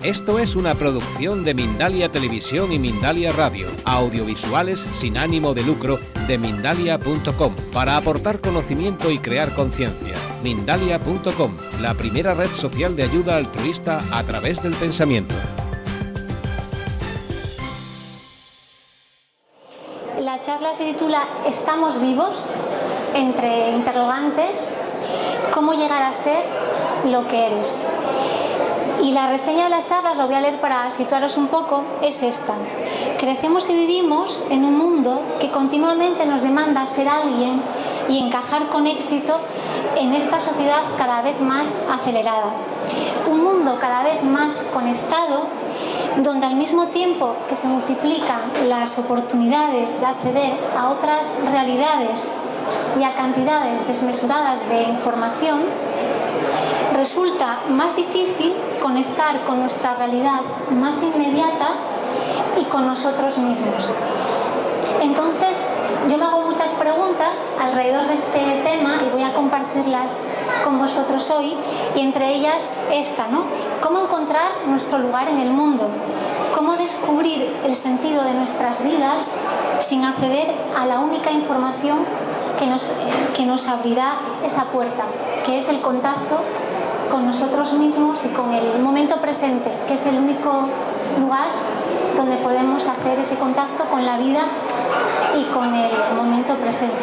Esto es una producción de Mindalia Televisión y Mindalia Radio, audiovisuales sin ánimo de lucro de Mindalia.com, para aportar conocimiento y crear conciencia. Mindalia.com, la primera red social de ayuda altruista a través del pensamiento. La charla se titula ¿Estamos vivos? Entre interrogantes, ¿cómo llegar a ser lo que eres? Y la reseña de la charla, os lo voy a leer para situaros un poco, es esta. Crecemos y vivimos en un mundo que continuamente nos demanda ser alguien y encajar con éxito en esta sociedad cada vez más acelerada. Un mundo cada vez más conectado, donde al mismo tiempo que se multiplican las oportunidades de acceder a otras realidades y a cantidades desmesuradas de información, resulta más difícil conectar con nuestra realidad más inmediata y con nosotros mismos. Entonces, yo me hago muchas preguntas alrededor de este tema y voy a compartirlas con vosotros hoy, y entre ellas esta, ¿no? ¿Cómo encontrar nuestro lugar en el mundo? ¿Cómo descubrir el sentido de nuestras vidas sin acceder a la única información que nos abrirá esa puerta, que es el contacto con nosotros mismos y con el momento presente, que es el único lugar donde podemos hacer ese contacto con la vida y con el momento presente?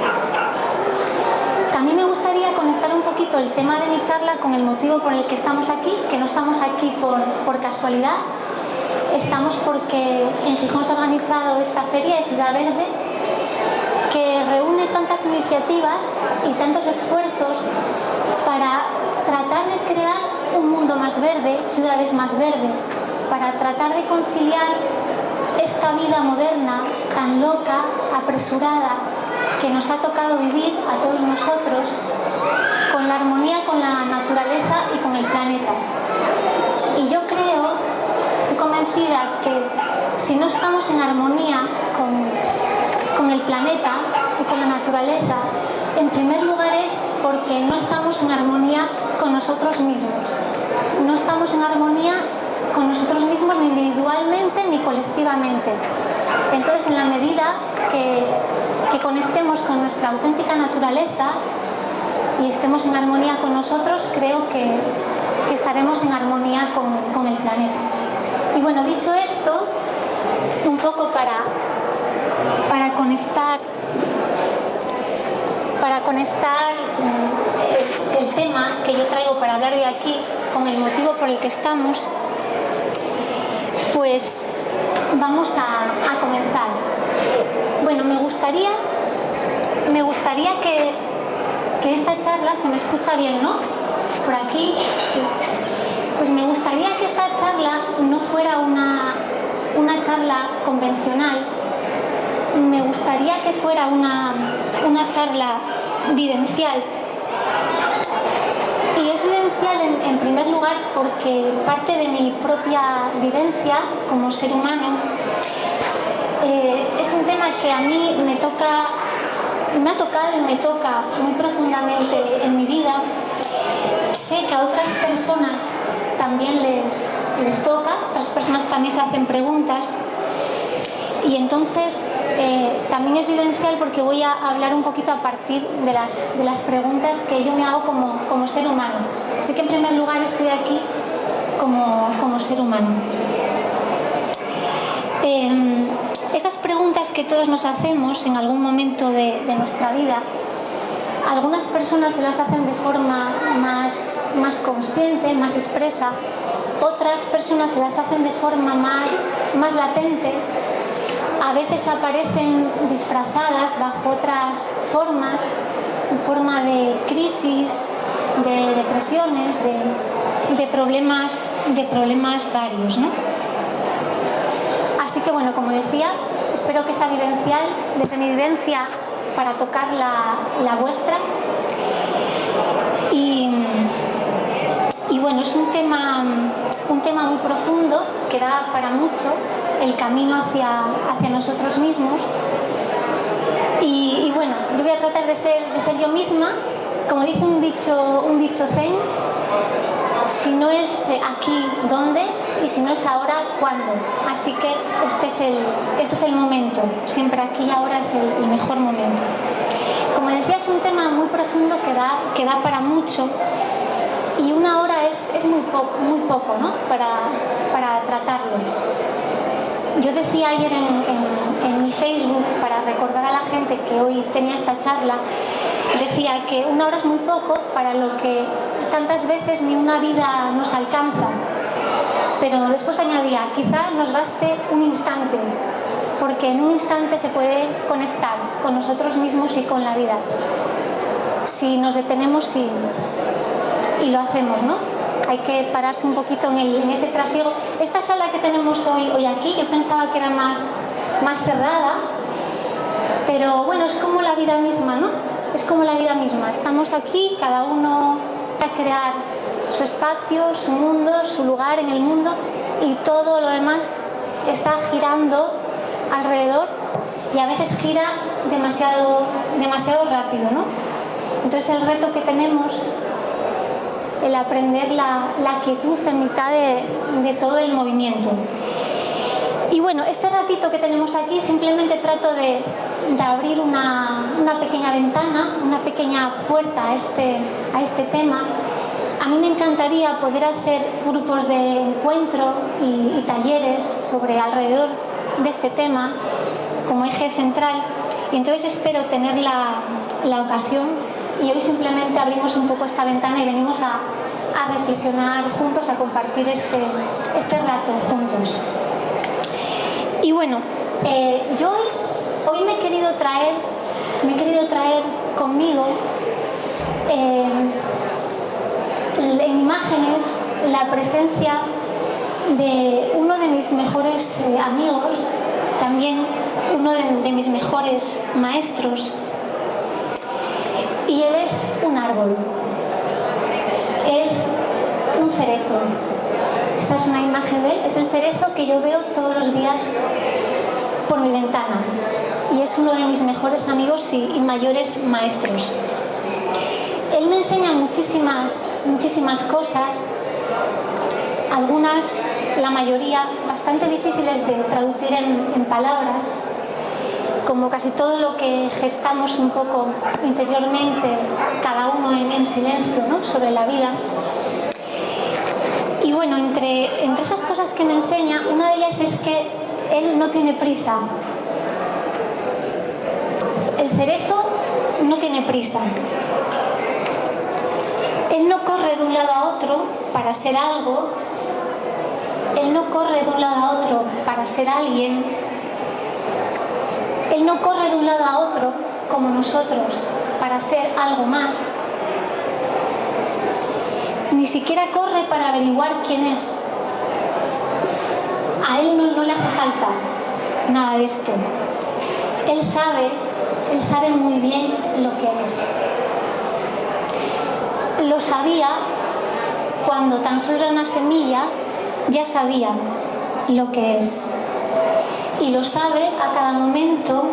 También me gustaría conectar un poquito el tema de mi charla con el motivo por el que estamos aquí, que no estamos aquí por casualidad. Estamos porque en Gijón se ha organizado esta feria de Ciudad Verde, que reúne tantas iniciativas y tantos esfuerzos para tratar de crear un mundo más verde, ciudades más verdes, para tratar de conciliar esta vida moderna tan loca, apresurada, que nos ha tocado vivir a todos nosotros, con la armonía con la naturaleza y con el planeta. Y yo creo, estoy convencida que si no estamos en armonía con el planeta y con la naturaleza, en primer lugar es porque no estamos en armonía con nosotros mismos. No estamos en armonía con nosotros mismos ni individualmente ni colectivamente. Entonces, en la medida que conectemos con nuestra auténtica naturaleza y estemos en armonía con nosotros, creo que estaremos en armonía con el planeta. Y bueno, dicho esto, un poco para conectar el tema que yo traigo para hablar hoy aquí con el motivo por el que estamos, pues vamos a comenzar. Bueno, me gustaría que esta charla, se me escucha bien, ¿no? Por aquí. Pues me gustaría que esta charla no fuera una charla convencional. Me gustaría que fuera una charla vivencial. Y es vivencial en primer lugar porque parte de mi propia vivencia como ser humano es un tema que a mí me ha tocado y me toca muy profundamente en mi vida. Sé que a otras personas también les toca, otras personas también se hacen preguntas. Y entonces también es vivencial porque voy a hablar un poquito a partir de las preguntas que yo me hago como ser humano. Así que en primer lugar estoy aquí como ser humano. Esas preguntas que todos nos hacemos en algún momento de nuestra vida, algunas personas se las hacen de forma más consciente, más expresa, otras personas se las hacen de forma más latente. A veces aparecen disfrazadas bajo otras formas, en forma de crisis, de depresiones, de problemas varios, ¿no? Así que bueno, como decía, espero que sea vivencial, desde mi vivencia, para tocar la vuestra. Y bueno, es un tema muy profundo que da para mucho, el camino hacia nosotros mismos. Y bueno, yo voy a tratar de ser yo misma. Como dice un dicho zen, si no es aquí, ¿dónde? Y si no es ahora, ¿cuándo? Así que este es el momento, siempre aquí y ahora es el mejor momento. Como decía, es un tema muy profundo que da para mucho, y una hora es muy poco, ¿no? para tratarlo. Yo decía ayer en mi Facebook, para recordar a la gente que hoy tenía esta charla, decía que una hora es muy poco para lo que tantas veces ni una vida nos alcanza. Pero después añadía, quizá nos baste un instante, porque en un instante se puede conectar con nosotros mismos y con la vida, si nos detenemos y lo hacemos, ¿no? Hay que pararse un poquito en este trasiego. Esta sala que tenemos hoy aquí, yo pensaba que era más cerrada, pero bueno, es como la vida misma, ¿no? Es como la vida misma. Estamos aquí, cada uno va a crear su espacio, su mundo, su lugar en el mundo, y todo lo demás está girando alrededor, y a veces gira demasiado rápido, ¿no? Entonces el reto que tenemos, el aprender la quietud en mitad de todo el movimiento. Y bueno, este ratito que tenemos aquí, simplemente trato de abrir una pequeña ventana, una pequeña puerta a este tema. A mí me encantaría poder hacer grupos de encuentro y talleres alrededor de este tema como eje central, y entonces espero tener la ocasión. Y hoy simplemente abrimos un poco esta ventana y venimos a reflexionar juntos, a compartir este rato juntos. Y bueno, yo hoy me he querido traer conmigo en imágenes la presencia de uno de mis mejores amigos, también uno de mis mejores maestros. Y él es un árbol, es un cerezo. Esta es una imagen de él, es el cerezo que yo veo todos los días por mi ventana, y es uno de mis mejores amigos y mayores maestros. Él me enseña muchísimas cosas, algunas, la mayoría, bastante difíciles de traducir en palabras, como casi todo lo que gestamos un poco interiormente, cada uno en silencio, ¿no? Sobre la vida. Y bueno, entre esas cosas que me enseña, una de ellas es que él no tiene prisa. El cerezo no tiene prisa. Él no corre de un lado a otro para ser algo. Él no corre de un lado a otro para ser alguien. Él no corre de un lado a otro como nosotros para ser algo más. Ni siquiera corre para averiguar quién es. A él no le hace falta nada de esto. Él sabe muy bien lo que es. Lo sabía cuando tan solo era una semilla, ya sabía lo que es. Y lo sabe a cada momento,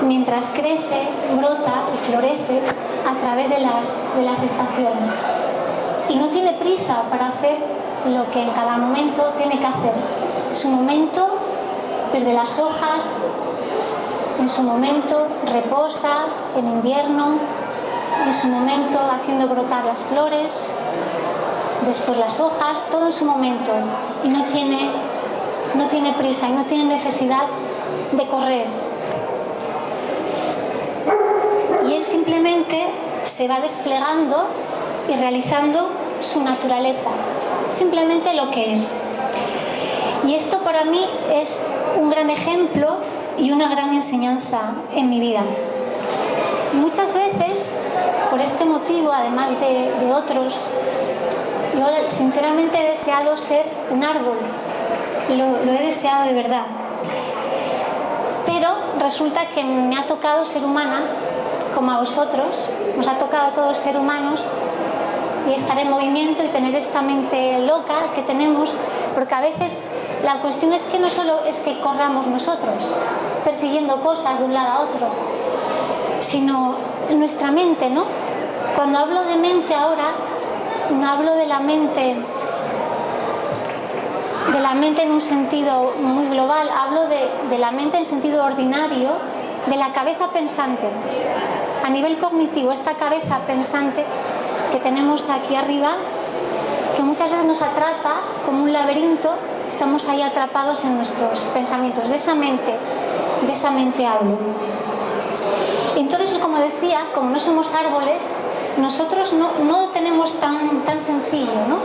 mientras crece, brota y florece a través de las estaciones. Y no tiene prisa para hacer lo que en cada momento tiene que hacer. En su momento, desde las hojas, en su momento reposa en invierno, en su momento haciendo brotar las flores, después las hojas, todo en su momento. Y no tiene prisa y no tiene necesidad de correr. Y él simplemente se va desplegando y realizando su naturaleza, simplemente lo que es. Y esto para mí es un gran ejemplo y una gran enseñanza en mi vida. Muchas veces, por este motivo, además de otros, yo sinceramente he deseado ser un árbol. Lo he deseado de verdad. Pero resulta que me ha tocado ser humana, como a vosotros, nos ha tocado a todos ser humanos, y estar en movimiento y tener esta mente loca que tenemos, porque a veces la cuestión es que no solo es que corramos nosotros persiguiendo cosas de un lado a otro, sino nuestra mente, ¿no? Cuando hablo de mente ahora, no hablo de la mente de la mente en un sentido muy global, hablo de la mente en sentido ordinario, de la cabeza pensante. A nivel cognitivo, esta cabeza pensante que tenemos aquí arriba, que muchas veces nos atrapa como un laberinto, estamos ahí atrapados en nuestros pensamientos. De esa mente hablo. Entonces, como decía, como no somos árboles, nosotros no tenemos tan sencillo, ¿no?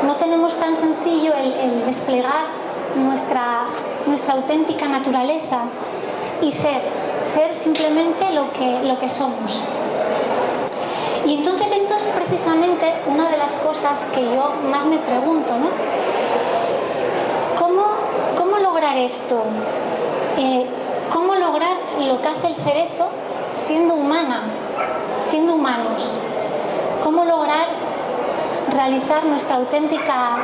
No tenemos tan sencillo el desplegar nuestra auténtica naturaleza y ser simplemente lo que somos. Y entonces esto es precisamente una de las cosas que yo más me pregunto, ¿no? ¿Cómo lograr esto? ¿Cómo lograr lo que hace el cerezo siendo humana, siendo humanos? ¿Cómo lograr realizar nuestra auténtica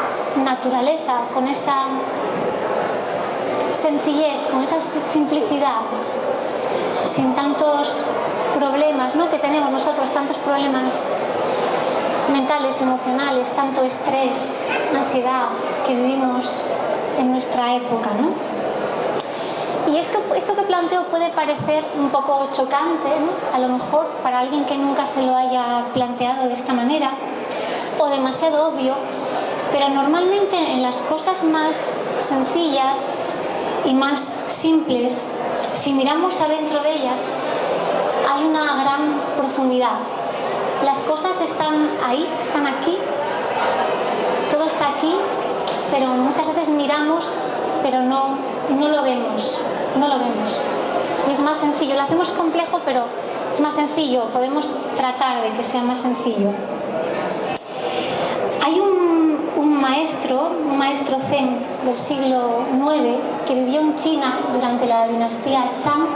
naturaleza con esa sencillez, con esa simplicidad, sin tantos problemas, ¿no?, que tenemos nosotros, tantos problemas mentales, emocionales, tanto estrés, ansiedad que vivimos en nuestra época, ¿no? Y esto que planteo puede parecer un poco chocante, ¿no?, a lo mejor para alguien que nunca se lo haya planteado de esta manera, o demasiado obvio, pero normalmente en las cosas más sencillas y más simples, si miramos adentro de ellas, hay una gran profundidad. Las cosas están ahí, están aquí, todo está aquí, pero muchas veces miramos, pero no lo vemos, Y es más sencillo, lo hacemos complejo, pero es más sencillo, podemos tratar de que sea más sencillo. Hay un maestro zen del siglo IX que vivió en China durante la dinastía Shang,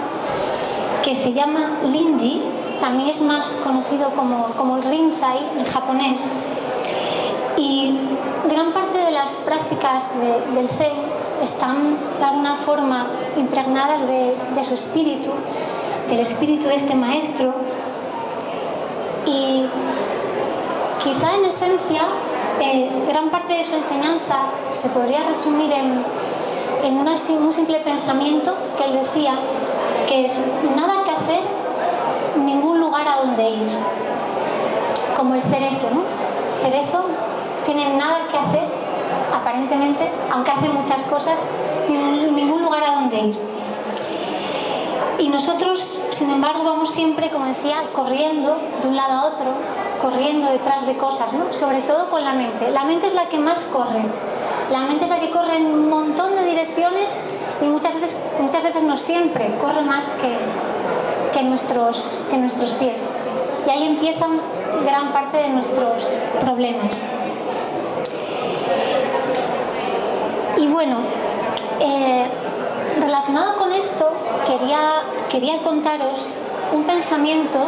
que se llama Linji, también es más conocido como el Rinzai en japonés, y gran parte de las prácticas del zen están de alguna forma impregnadas de su espíritu, del espíritu de este maestro, y quizá en esencia gran parte de su enseñanza se podría resumir en un simple pensamiento que él decía, que es nada que hacer, ningún lugar a donde ir. Como el cerezo, ¿no? El cerezo tiene nada que hacer, aparentemente, aunque hace muchas cosas, ningún lugar a donde ir. Y nosotros, sin embargo, vamos siempre, como decía, corriendo de un lado a otro, corriendo detrás de cosas, ¿no? Sobre todo con la mente. La mente es la que más corre. La mente es la que corre en un montón de direcciones y muchas veces no siempre, corre más que nuestros pies. Y ahí empiezan gran parte de nuestros problemas. Y bueno, relacionado con esto, quería contaros un pensamiento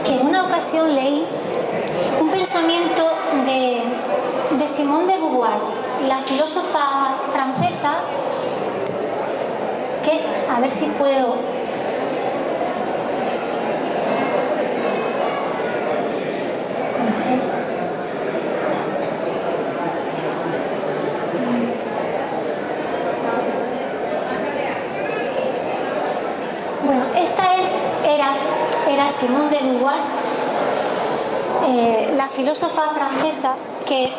que en una ocasión leí, un pensamiento de Simone de Beauvoir, la filósofa francesa, que, a ver si puedo... Bueno, esta era Simone de Beauvoir, la filósofa francesa que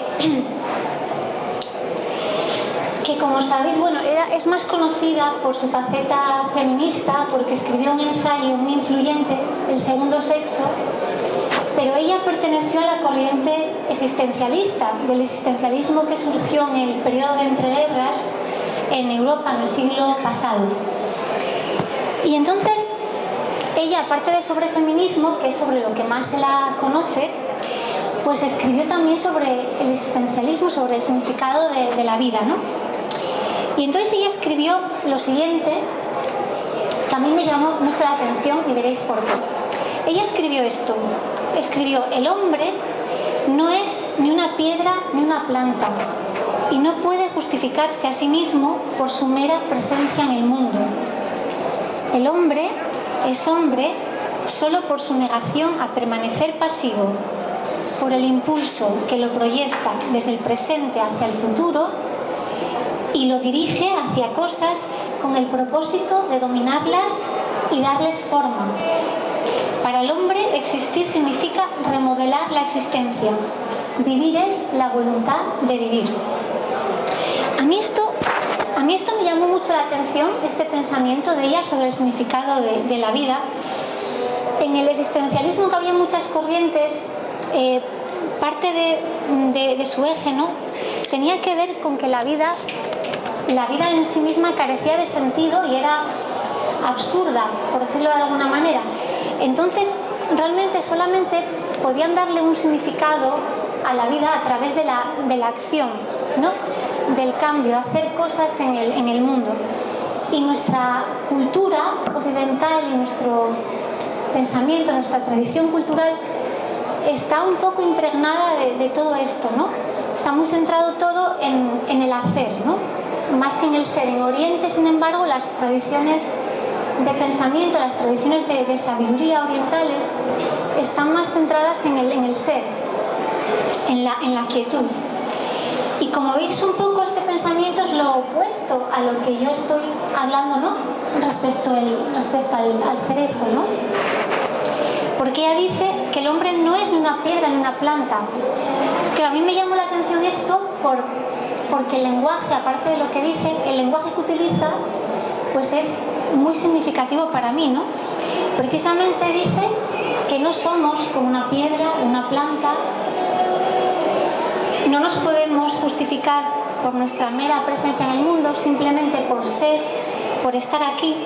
como sabéis, bueno, es más conocida por su faceta feminista, porque escribió un ensayo muy influyente, El segundo sexo, pero ella perteneció a la corriente existencialista, del existencialismo que surgió en el periodo de entreguerras en Europa en el siglo pasado. Y entonces, ella, aparte de sobre feminismo, que es sobre lo que más se la conoce, pues escribió también sobre el existencialismo, sobre el significado de la vida, ¿no? Y entonces ella escribió lo siguiente, que a mí me llamó mucho la atención y veréis por qué. Ella escribió esto, el hombre no es ni una piedra ni una planta y no puede justificarse a sí mismo por su mera presencia en el mundo. El hombre es hombre solo por su negación a permanecer pasivo, por el impulso que lo proyecta desde el presente hacia el futuro y lo dirige hacia cosas con el propósito de dominarlas y darles forma. Para el hombre, existir significa remodelar la existencia. Vivir es la voluntad de vivir. A mí esto me llamó mucho la atención, este pensamiento de ella sobre el significado de la vida. En el existencialismo, que había muchas corrientes, parte de su eje, ¿no?, tenía que ver con que la vida en sí misma carecía de sentido y era absurda, por decirlo de alguna manera. Entonces, realmente solamente podían darle un significado a la vida a través de la acción, ¿no?, del cambio, hacer cosas en el mundo. Y nuestra cultura occidental y nuestro pensamiento, nuestra tradición cultural está un poco impregnada de todo esto, ¿no? Está muy centrado todo en el hacer, ¿no?, más que en el ser. En Oriente, sin embargo, las tradiciones de pensamiento, las tradiciones de sabiduría orientales están más centradas en el ser, en la quietud. Y como veis, un poco este pensamiento es lo opuesto a lo que yo estoy hablando, ¿no?, respecto al cerezo, ¿no? Porque ella dice que el hombre no es ni una piedra ni una planta. Claro, a mí me llamó la atención esto porque el lenguaje, aparte de lo que dice, el lenguaje que utiliza pues es muy significativo para mí, ¿no? Precisamente dice que no somos como una piedra, una planta. No nos podemos justificar por nuestra mera presencia en el mundo, simplemente por ser, por estar aquí.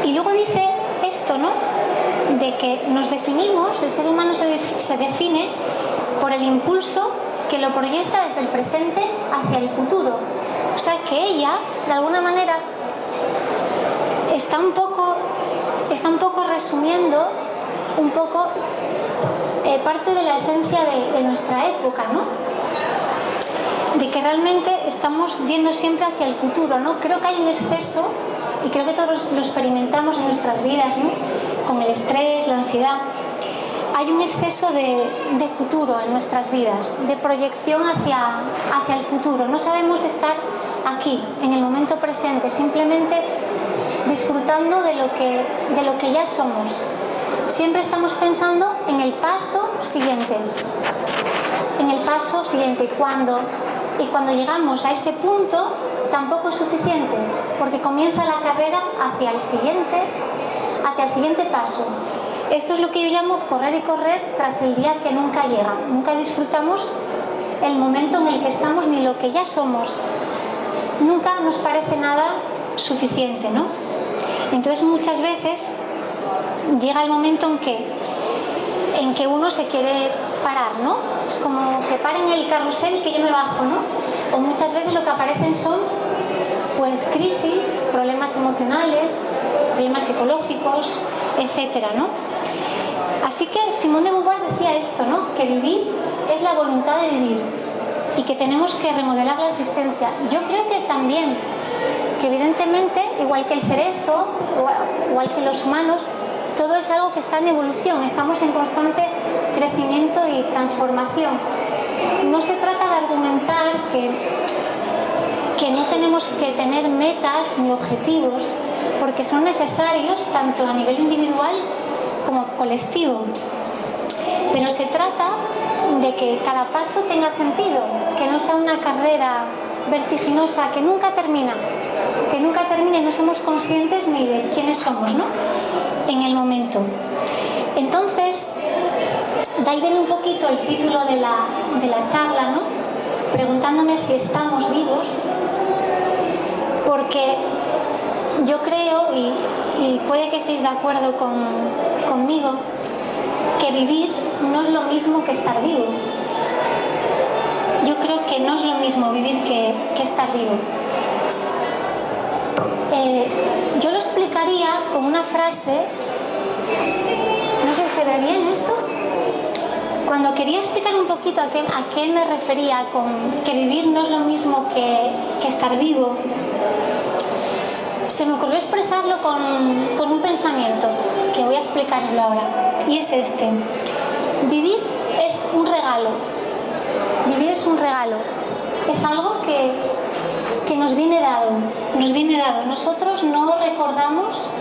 Y luego dice esto, ¿no?, de que nos definimos, el ser humano se define por el impulso que lo proyecta desde el presente hacia el futuro. O sea que ella, de alguna manera, está un poco resumiendo un poco parte de la esencia de nuestra época, ¿no?, de que realmente estamos yendo siempre hacia el futuro, ¿no? Creo que hay un exceso, y creo que todos lo experimentamos en nuestras vidas, ¿no?, con el estrés, la ansiedad. Hay un exceso de futuro en nuestras vidas, de proyección hacia el futuro. No sabemos estar aquí, en el momento presente, simplemente disfrutando de lo que ya somos. Siempre estamos pensando en el paso siguiente. Y cuando llegamos a ese punto, tampoco es suficiente, porque comienza la carrera hacia el siguiente paso. Esto es lo que yo llamo correr y correr tras el día que nunca llega. Nunca disfrutamos el momento en el que estamos ni lo que ya somos. Nunca nos parece nada suficiente, ¿no? Entonces, muchas veces llega el momento en que uno se quiere parar, ¿no? Es como que paren el carrusel, que yo me bajo, ¿no? O muchas veces lo que aparecen son pues crisis, problemas emocionales, problemas psicológicos, etcétera, ¿no? Así que Simone de Beauvoir decía esto, ¿no?, que vivir es la voluntad de vivir y que tenemos que remodelar la existencia. Yo creo que también, que evidentemente, igual que el cerezo, igual que los humanos, todo es algo que está en evolución, estamos en constante crecimiento y transformación. No se trata de argumentar que no tenemos que tener metas ni objetivos, porque son necesarios tanto a nivel individual como colectivo. Pero se trata de que cada paso tenga sentido, que no sea una carrera vertiginosa que nunca termina y no somos conscientes ni de quiénes somos, ¿no?, en el momento. Entonces, de ahí viene un poquito el título de la charla, ¿no?, preguntándome si estamos vivos, porque yo creo, y puede que estéis de acuerdo conmigo, que vivir no es lo mismo que estar vivo. Yo creo que no es lo mismo vivir que estar vivo. Yo lo explicaría con una frase, no sé si se ve bien esto. Cuando quería explicar un poquito a qué me refería con que vivir no es lo mismo que estar vivo, se me ocurrió expresarlo con un pensamiento que voy a explicaroslo ahora, y es este: vivir es un regalo. Vivir es un regalo. Es algo que nos viene dado. Nos viene dado. Nosotros no recordamos,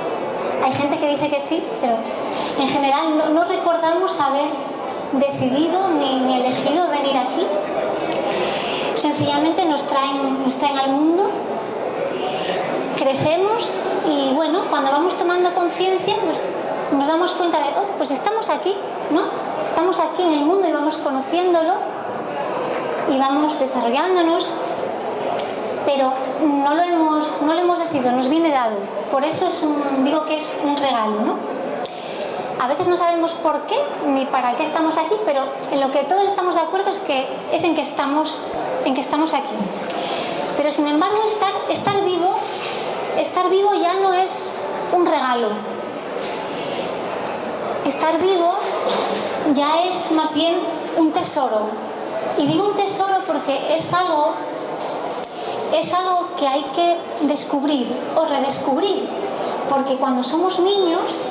hay gente que dice que sí, pero en general no recordamos haber decidido ni elegido venir aquí. Sencillamente nos traen al mundo, crecemos y bueno, cuando vamos tomando conciencia, pues nos damos cuenta de, oh, pues estamos aquí, ¿no? Estamos aquí en el mundo y vamos conociéndolo y vamos desarrollándonos, pero no lo hemos decidido, nos viene dado. Por eso digo que es un regalo, ¿no? A veces no sabemos por qué ni para qué estamos aquí, pero en lo que todos estamos de acuerdo es en que estamos aquí. Pero sin embargo, estar vivo ya no es un regalo. Estar vivo ya es más bien un tesoro. Y digo un tesoro porque es algo que hay que descubrir o redescubrir. Porque cuando somos niños,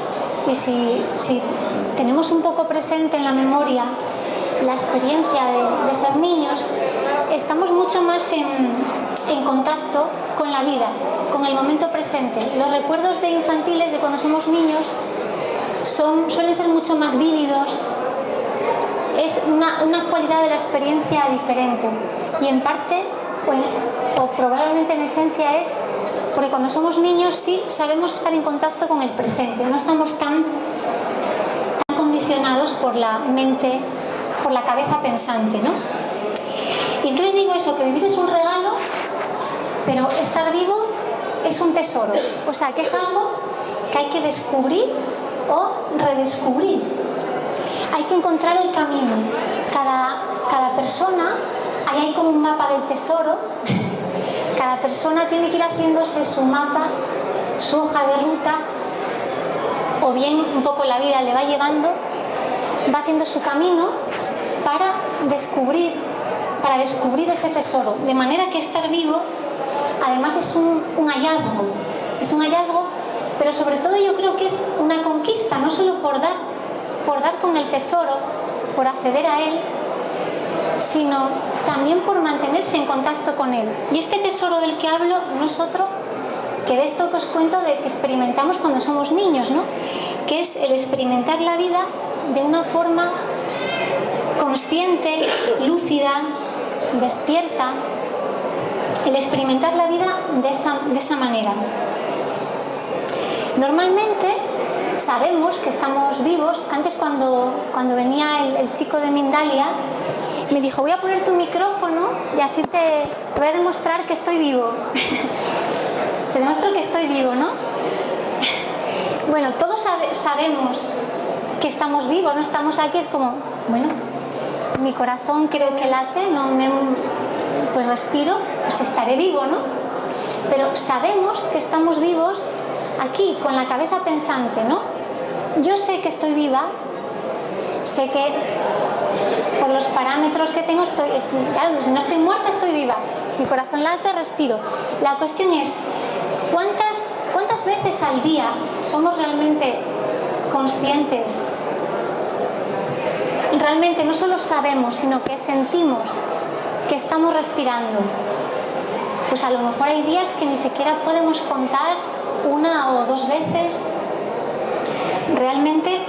y si tenemos un poco presente en la memoria la experiencia de ser niños, estamos mucho más en contacto con la vida, con el momento presente. Los recuerdos de infantiles de cuando somos niños suelen ser mucho más vívidos. Es una cualidad de la experiencia diferente y en parte o probablemente en esencia es porque cuando somos niños sí sabemos estar en contacto con el presente, no estamos tan condicionados por la mente, por la cabeza pensante, ¿no? Y entonces digo eso, que vivir es un regalo, pero estar vivo es un tesoro, o sea que es algo que hay que descubrir o redescubrir. Hay que encontrar el camino. Cada persona, ahí hay como un mapa del tesoro. Cada persona tiene que ir haciéndose su mapa, su hoja de ruta, o bien un poco la vida le va llevando, va haciendo su camino para descubrir ese tesoro. De manera que estar vivo, además es un hallazgo. Es un hallazgo, pero sobre todo yo creo que es una conquista, no solo por dar con el tesoro, por acceder a él, sino también por mantenerse en contacto con él. Y este tesoro del que hablo no es otro que de esto que os cuento de que experimentamos cuando somos niños, ¿no? Que es el experimentar la vida de una forma consciente, lúcida, despierta, el experimentar la vida de esa manera. Normalmente sabemos que estamos vivos. Antes cuando venía el chico de Mindalia me dijo, voy a poner tu micrófono y así te voy a demostrar que estoy vivo. Te demuestro que estoy vivo, ¿no? Bueno, todos sabemos que estamos vivos, no estamos aquí, es como, bueno, mi corazón creo que late, pues respiro, pues estaré vivo, ¿no? Pero sabemos que estamos vivos aquí, con la cabeza pensante, ¿no? Yo sé que estoy viva, sé que por los parámetros que tengo claro, si no estoy muerta, estoy viva. Mi corazón late, respiro. La cuestión es, ¿cuántas veces al día somos realmente conscientes? Realmente no solo sabemos, sino que sentimos que estamos respirando. Pues a lo mejor hay días que ni siquiera podemos contar una o dos veces. Realmente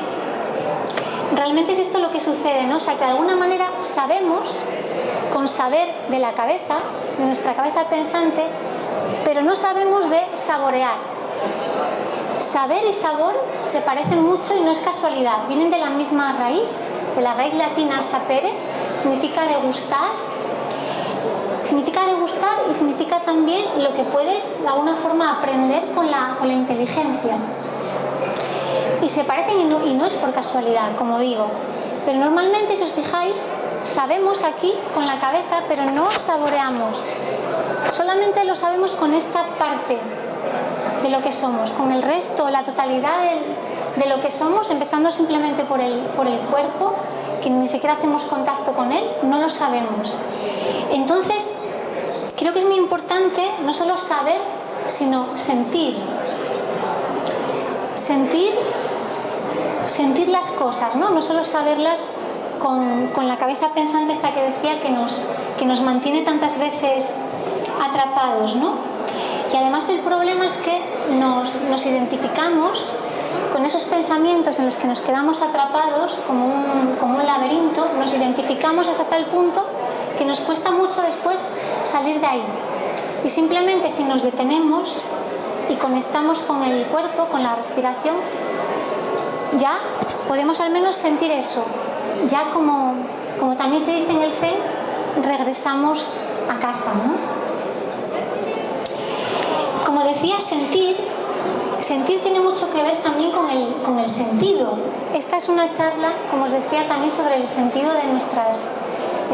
es esto lo que sucede, ¿no? O sea, que de alguna manera sabemos, con saber de la cabeza, de nuestra cabeza pensante, pero no sabemos de saborear. Saber y sabor se parecen mucho y no es casualidad. Vienen de la misma raíz, de la raíz latina sapere, significa degustar. Significa degustar y significa también lo que puedes de alguna forma aprender con la inteligencia. Y se parecen y no es por casualidad, como digo. Pero normalmente, si os fijáis, sabemos aquí con la cabeza, pero no saboreamos. Solamente lo sabemos con esta parte de lo que somos. Con el resto, la totalidad de lo que somos, empezando simplemente por el cuerpo, que ni siquiera hacemos contacto con él, no lo sabemos. Entonces, creo que es muy importante no solo saber, sino sentir las cosas, ¿no? No solo saberlas con la cabeza pensante esta que decía que nos mantiene tantas veces atrapados, ¿no? Y además el problema es que nos identificamos con esos pensamientos en los que nos quedamos atrapados como un laberinto, nos identificamos hasta tal punto que nos cuesta mucho después salir de ahí. Y simplemente si nos detenemos y conectamos con el cuerpo, con la respiración, ya podemos al menos sentir eso. Ya como también se dice en el Zen, regresamos a casa, ¿no? Como decía, sentir tiene mucho que ver también con el sentido. Esta es una charla, como os decía, también sobre el sentido de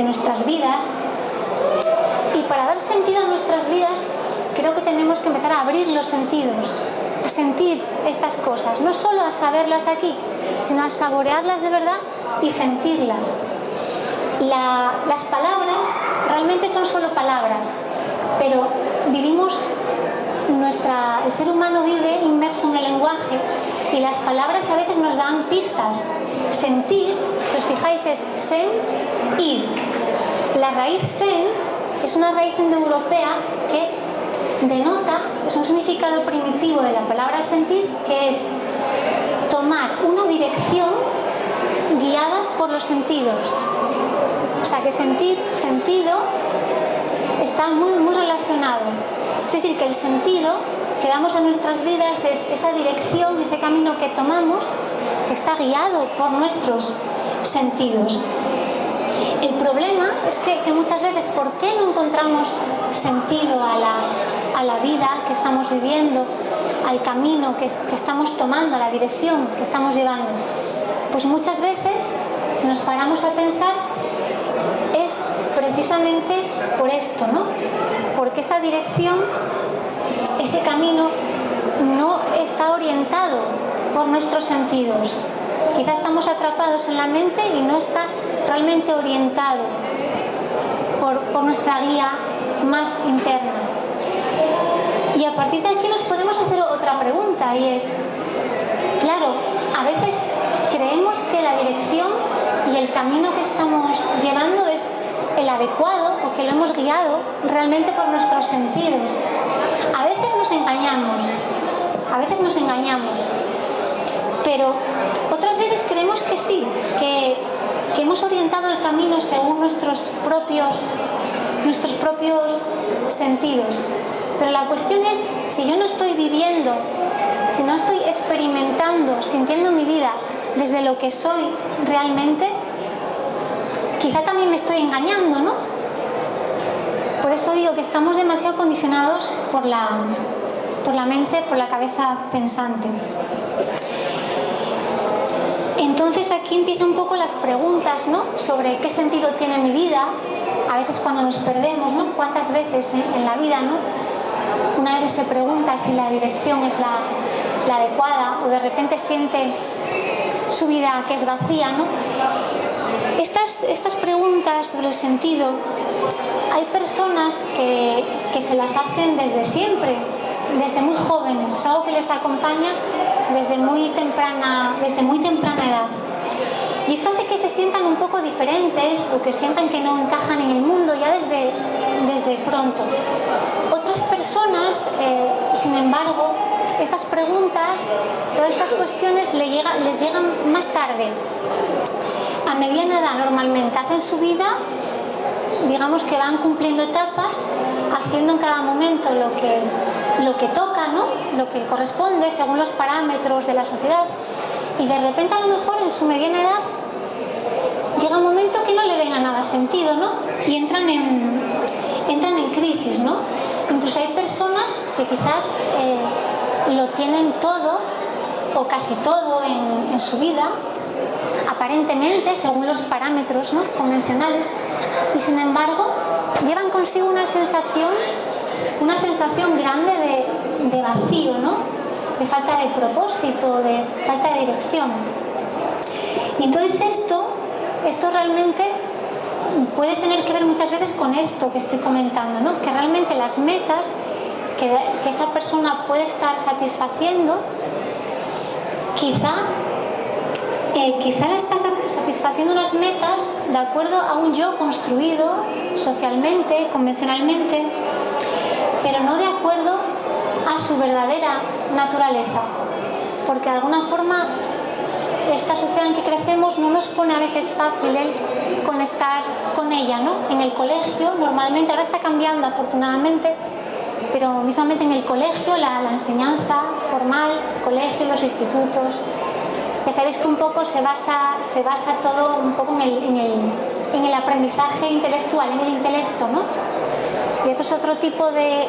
nuestras vidas. Y para dar sentido a nuestras vidas, creo que tenemos que empezar a abrir los sentidos, a sentir estas cosas, no solo a saberlas aquí, sino a saborearlas de verdad y sentirlas. Las palabras realmente son solo palabras, pero el ser humano vive inmerso en el lenguaje y las palabras a veces nos dan pistas. Sentir, si os fijáis, es sen, ir. La raíz sen es una raíz indoeuropea que denota, es un significado primitivo de la palabra sentir, que es tomar una dirección guiada por los sentidos. O sea que sentir, sentido, está muy, muy relacionado. Es decir, que el sentido que damos a nuestras vidas es esa dirección, ese camino que tomamos, que está guiado por nuestros sentidos. El problema es que muchas veces, ¿por qué no encontramos sentido a la vida que estamos viviendo, al camino que estamos tomando, a la dirección que estamos llevando? Pues muchas veces, si nos paramos a pensar, es precisamente por esto, ¿no? Porque esa dirección, ese camino, no está orientado por nuestros sentidos. Quizá estamos atrapados en la mente y no está realmente orientado por nuestra guía más interna. Y a partir de aquí nos podemos hacer otra pregunta, y es, claro, a veces creemos que la dirección y el camino que estamos llevando es el adecuado, o que lo hemos guiado realmente por nuestros sentidos. A veces nos engañamos, pero otras veces creemos que sí, que hemos orientado el camino según nuestros propios sentidos. Pero la cuestión es, si yo no estoy viviendo, si no estoy experimentando, sintiendo mi vida desde lo que soy realmente, quizá también me estoy engañando, ¿no? Por eso digo que estamos demasiado condicionados por la mente, por la cabeza pensante. Entonces aquí empiezan un poco las preguntas, ¿no? Sobre qué sentido tiene mi vida. A veces cuando nos perdemos, ¿no? ¿Cuántas veces en la vida, ¿no? Una vez se pregunta si la dirección es la adecuada, o de repente siente su vida que es vacía, ¿no? Estas preguntas sobre el sentido, hay personas que se las hacen desde siempre, desde muy jóvenes, es algo que les acompaña desde muy temprana edad. Y esto hace que se sientan un poco diferentes, o que sientan que no encajan en el mundo ya desde pronto. Otras personas, sin embargo, estas preguntas, todas estas cuestiones les llegan más tarde, a mediana edad normalmente. Hacen su vida, digamos que van cumpliendo etapas, haciendo en cada momento lo que toca, ¿no? Lo que corresponde según los parámetros de la sociedad, y de repente a lo mejor en su mediana edad llega un momento que no le venga nada sentido, ¿no? Y entran en crisis, ¿no? Incluso hay personas que quizás lo tienen todo o casi todo en su vida, aparentemente según los parámetros, ¿no? Convencionales, y sin embargo llevan consigo una sensación grande de vacío, ¿no? De falta de propósito, de falta de dirección. Y entonces esto realmente puede tener que ver muchas veces con esto que estoy comentando, ¿no? Que realmente las metas que esa persona puede estar satisfaciendo, quizá quizá la estás satisfaciendo unas metas de acuerdo a un yo construido socialmente, convencionalmente, pero no de acuerdo a su verdadera naturaleza, porque de alguna forma esta sociedad en que crecemos no nos pone a veces fácil el conectar con ella, ¿no? En el colegio, normalmente, ahora está cambiando afortunadamente, pero mismamente en el colegio, la enseñanza formal, colegio, los institutos, ya sabéis que un poco se basa todo un poco en el aprendizaje intelectual, en el intelecto, ¿no? Y después otro tipo de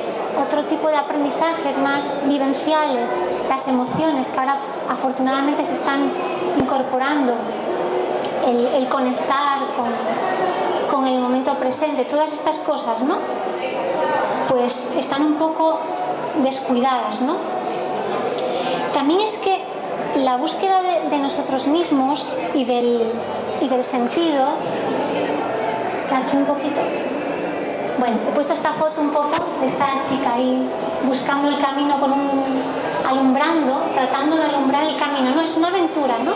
aprendizajes más vivenciales, las emociones que ahora afortunadamente se están incorporando, el conectar con el momento presente, todas estas cosas, ¿no? Pues están un poco descuidadas, ¿no? También es que la búsqueda de nosotros mismos y del sentido, que aquí un poquito, bueno, he puesto esta foto un poco de esta chica ahí buscando el camino alumbrando, tratando de alumbrar el camino, ¿no? Es una aventura, ¿no?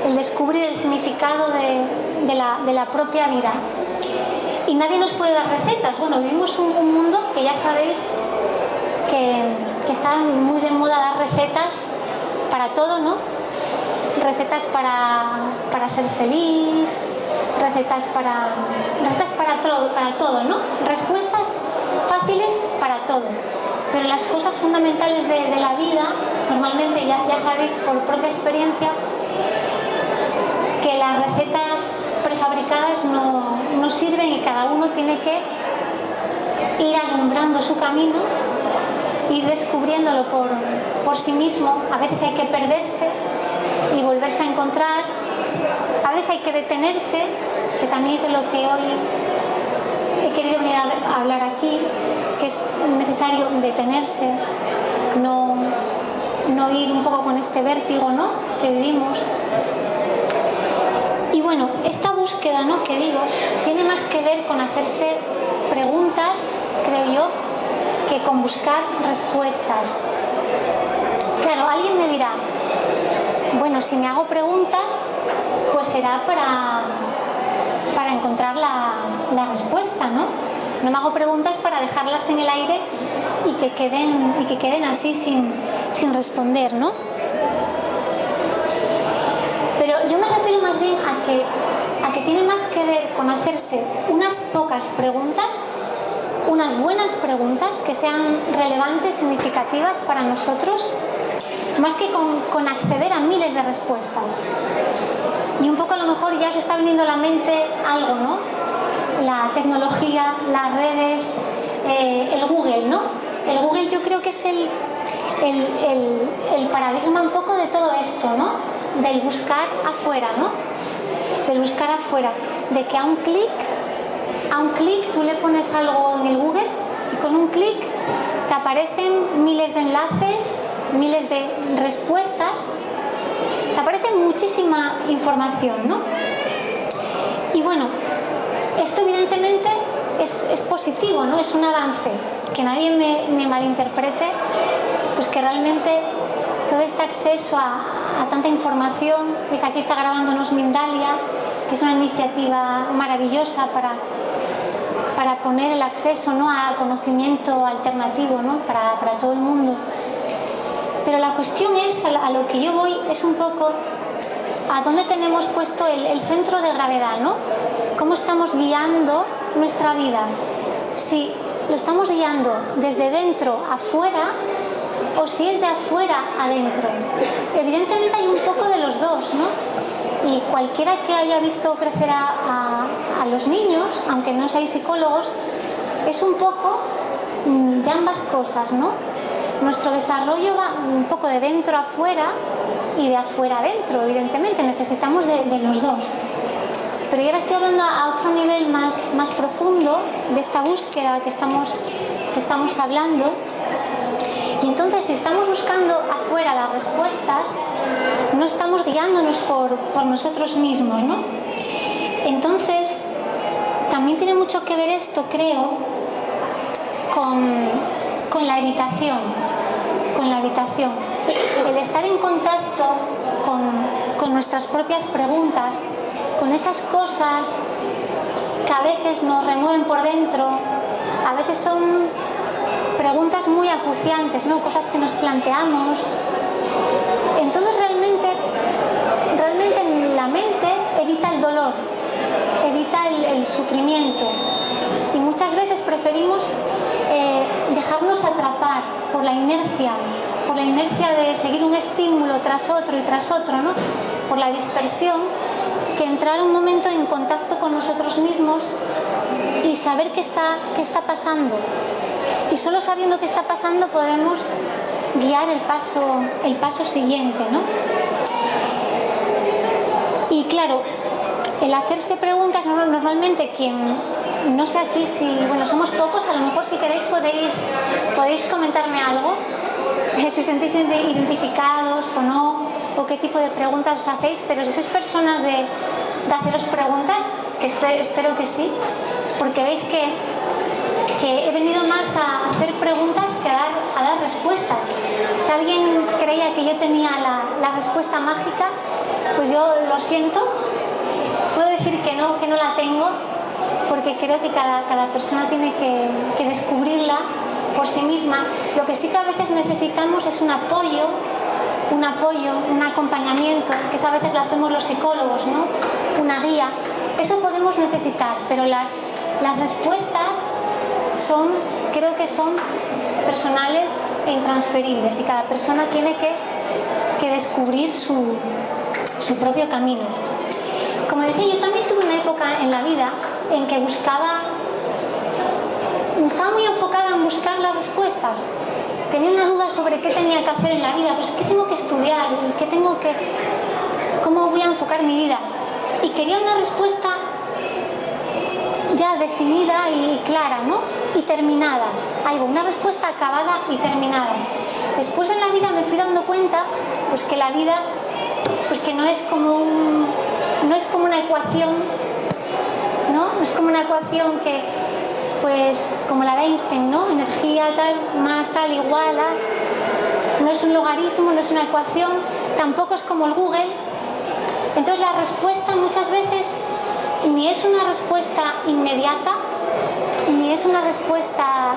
El descubrir el significado de la propia vida. Y nadie nos puede dar recetas. Bueno, vivimos un mundo que ya sabéis que está muy de moda dar recetas para todo, ¿no? Recetas para ser feliz, recetas para todo, ¿no? Respuestas fáciles para todo. Pero las cosas fundamentales de la vida, normalmente ya sabéis por propia experiencia, que las recetas prefabricadas no sirven y cada uno tiene que ir alumbrando su camino, ir descubriéndolo por sí mismo. A veces hay que perderse y volverse a encontrar, a veces hay que detenerse, que también es de lo que hoy he querido venir a hablar aquí, que es necesario detenerse, no ir un poco con este vértigo, ¿no?, que vivimos. Y bueno, esta búsqueda, ¿no?, que digo, tiene más que ver con hacerse preguntas, creo yo, que con buscar respuestas. Claro, alguien me dirá, bueno, si me hago preguntas, pues será para encontrar la respuesta, ¿no? No me hago preguntas para dejarlas en el aire y que queden así sin responder, ¿no? Pero yo me refiero más bien a que tiene más que ver con hacerse unas pocas preguntas, unas buenas preguntas que sean relevantes, significativas para nosotros, más que con acceder a miles de respuestas. Y un poco a lo mejor ya se está viniendo a la mente algo, ¿no? La tecnología, las redes, el Google, ¿no? El Google yo creo que es el paradigma un poco de todo esto, ¿no? Del buscar afuera, ¿no? Del buscar afuera, de que a un clic tú le pones algo en el Google y con un clic te aparecen miles de enlaces, miles de respuestas, te aparece muchísima información, ¿no? Y bueno, esto evidentemente es positivo, ¿no? Es un avance, que nadie me malinterprete, pues que realmente todo este acceso a tanta información, pues aquí está grabándonos Mindalia, que es una iniciativa maravillosa para poner el acceso, ¿no?, a conocimiento alternativo, ¿no?, para todo el mundo. Pero la cuestión es, a lo que yo voy, es un poco a dónde tenemos puesto el centro de gravedad, ¿no? ¿Cómo estamos guiando nuestra vida? Si lo estamos guiando desde dentro afuera o si es de afuera adentro. Evidentemente hay un poco de los dos, ¿no? Y cualquiera que haya visto crecer a los niños, aunque no seáis psicólogos, es un poco de ambas cosas, ¿no? Nuestro desarrollo va un poco de dentro afuera y de afuera adentro, evidentemente, necesitamos de los dos. Pero yo ahora estoy hablando a otro nivel más profundo de esta búsqueda que estamos hablando. Y entonces, si estamos buscando afuera las respuestas, no estamos guiándonos por nosotros mismos, ¿no? Entonces, también tiene mucho que ver esto, creo, con la evitación. El estar en contacto con nuestras propias preguntas, con esas cosas que a veces nos remueven por dentro, a veces son preguntas muy acuciantes, ¿no? Cosas que nos planteamos. Entonces realmente la mente evita el dolor, evita el sufrimiento, y muchas veces preferimos dejarnos atrapar por la inercia de seguir un estímulo tras otro y tras otro, ¿no? Por la dispersión, que entrar un momento en contacto con nosotros mismos y saber qué está pasando. Y solo sabiendo qué está pasando podemos guiar el paso siguiente, ¿no? Y claro, el hacerse preguntas, normalmente quien, no sé aquí si, bueno, somos pocos, a lo mejor si queréis podéis comentarme algo, si os sentís identificados o no, o qué tipo de preguntas os hacéis, pero si sois personas de haceros preguntas, que espero que sí, porque veis que he venido más a hacer preguntas que a dar respuestas. Si alguien creía que yo tenía la respuesta mágica, pues yo lo siento, puedo decir que no la tengo, porque creo que cada persona tiene que descubrirla por sí misma. Lo que sí que a veces necesitamos es un apoyo, un acompañamiento, que eso a veces lo hacemos los psicólogos, ¿no? Una guía. Eso podemos necesitar, pero las respuestas creo que son personales e intransferibles, y cada persona tiene que descubrir su propio camino. Como decía, yo también tuve una época en la vida en que estaba muy enfocada en buscar las respuestas. Tenía una duda sobre qué tenía que hacer en la vida, pues qué tengo que estudiar, cómo voy a enfocar mi vida. Y quería una respuesta ya definida y clara, ¿no? Y terminada. Ahí va, una respuesta acabada y terminada. Después en la vida me fui dando cuenta, pues que la vida, pues que no es como una ecuación, ¿no? No es como una ecuación que, pues, como la de Einstein, ¿no? Energía tal, más tal, igual a... No es un logaritmo, no es una ecuación, tampoco es como el Google. Entonces la respuesta muchas veces ni es una respuesta inmediata, ni es una respuesta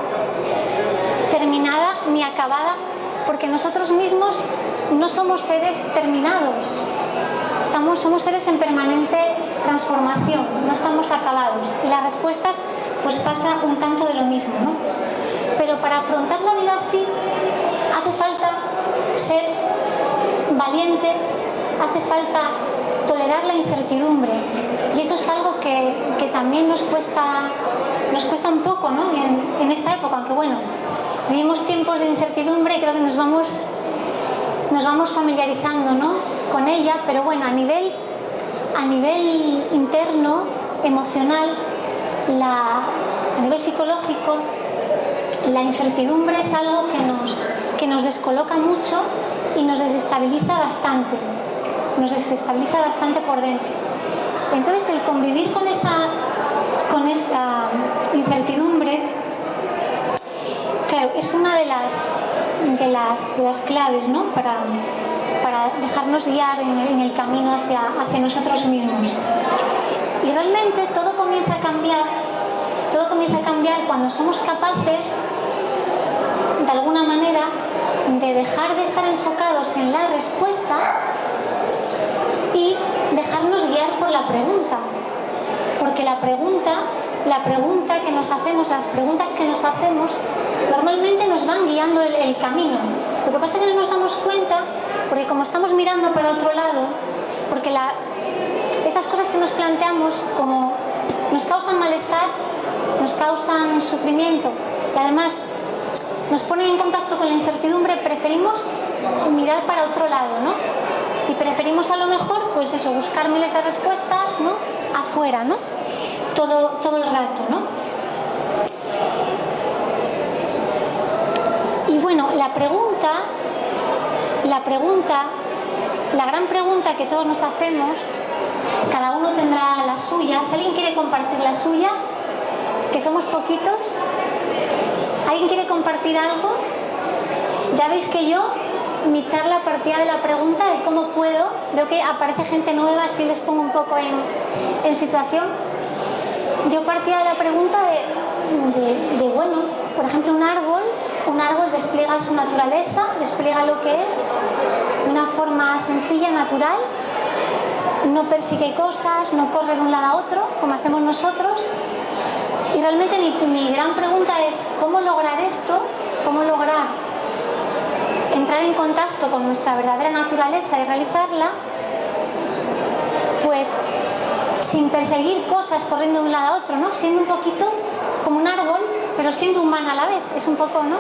terminada ni acabada, porque nosotros mismos no somos seres terminados, somos seres en permanente transformación, no estamos acabados, y las respuestas pues pasa un tanto de lo mismo, ¿no? Pero para afrontar la vida así hace falta ser valiente, hace falta tolerar la incertidumbre, y eso es algo que también nos cuesta un poco, ¿no? En esta época, aunque bueno, vivimos tiempos de incertidumbre y creo que nos vamos familiarizando, ¿no? Con ella, pero bueno, a nivel interno, emocional, a nivel psicológico, la incertidumbre es algo que nos descoloca mucho y nos desestabiliza bastante. Nos desestabiliza bastante por dentro. Entonces el convivir con esta incertidumbre, claro, es una de las claves, ¿no? para dejarnos guiar en el camino hacia nosotros mismos. Y realmente todo comienza a cambiar cuando somos capaces, de alguna manera, de dejar de estar enfocados en la respuesta y dejarnos guiar por la pregunta, porque la pregunta que nos hacemos, las preguntas que nos hacemos, normalmente nos van guiando el camino. Lo que pasa es que no nos damos cuenta, porque como estamos mirando para otro lado, porque esas cosas que nos planteamos, como nos causan malestar, nos causan sufrimiento, y además nos ponen en contacto con la incertidumbre, preferimos mirar para otro lado, ¿no? Y preferimos a lo mejor, pues eso, buscar miles de respuestas, ¿no? Afuera, ¿no? Todo el rato, ¿no? Y bueno, la gran pregunta que todos nos hacemos, cada uno tendrá la suya. Si alguien quiere compartir la suya, que somos poquitos, ¿alguien quiere compartir algo? Ya veis que yo mi charla partía de la pregunta de cómo puedo, veo que aparece gente nueva, así les pongo un poco en situación. Yo partía de la pregunta bueno, por ejemplo, un árbol despliega su naturaleza, despliega lo que es de una forma sencilla, natural, no persigue cosas, no corre de un lado a otro, como hacemos nosotros. Y realmente mi gran pregunta es cómo lograr esto, cómo lograr entrar en contacto con nuestra verdadera naturaleza y realizarla, pues sin perseguir cosas, corriendo de un lado a otro, ¿no? Siendo un poquito como un árbol, pero siendo humana a la vez. Es un poco, ¿no?,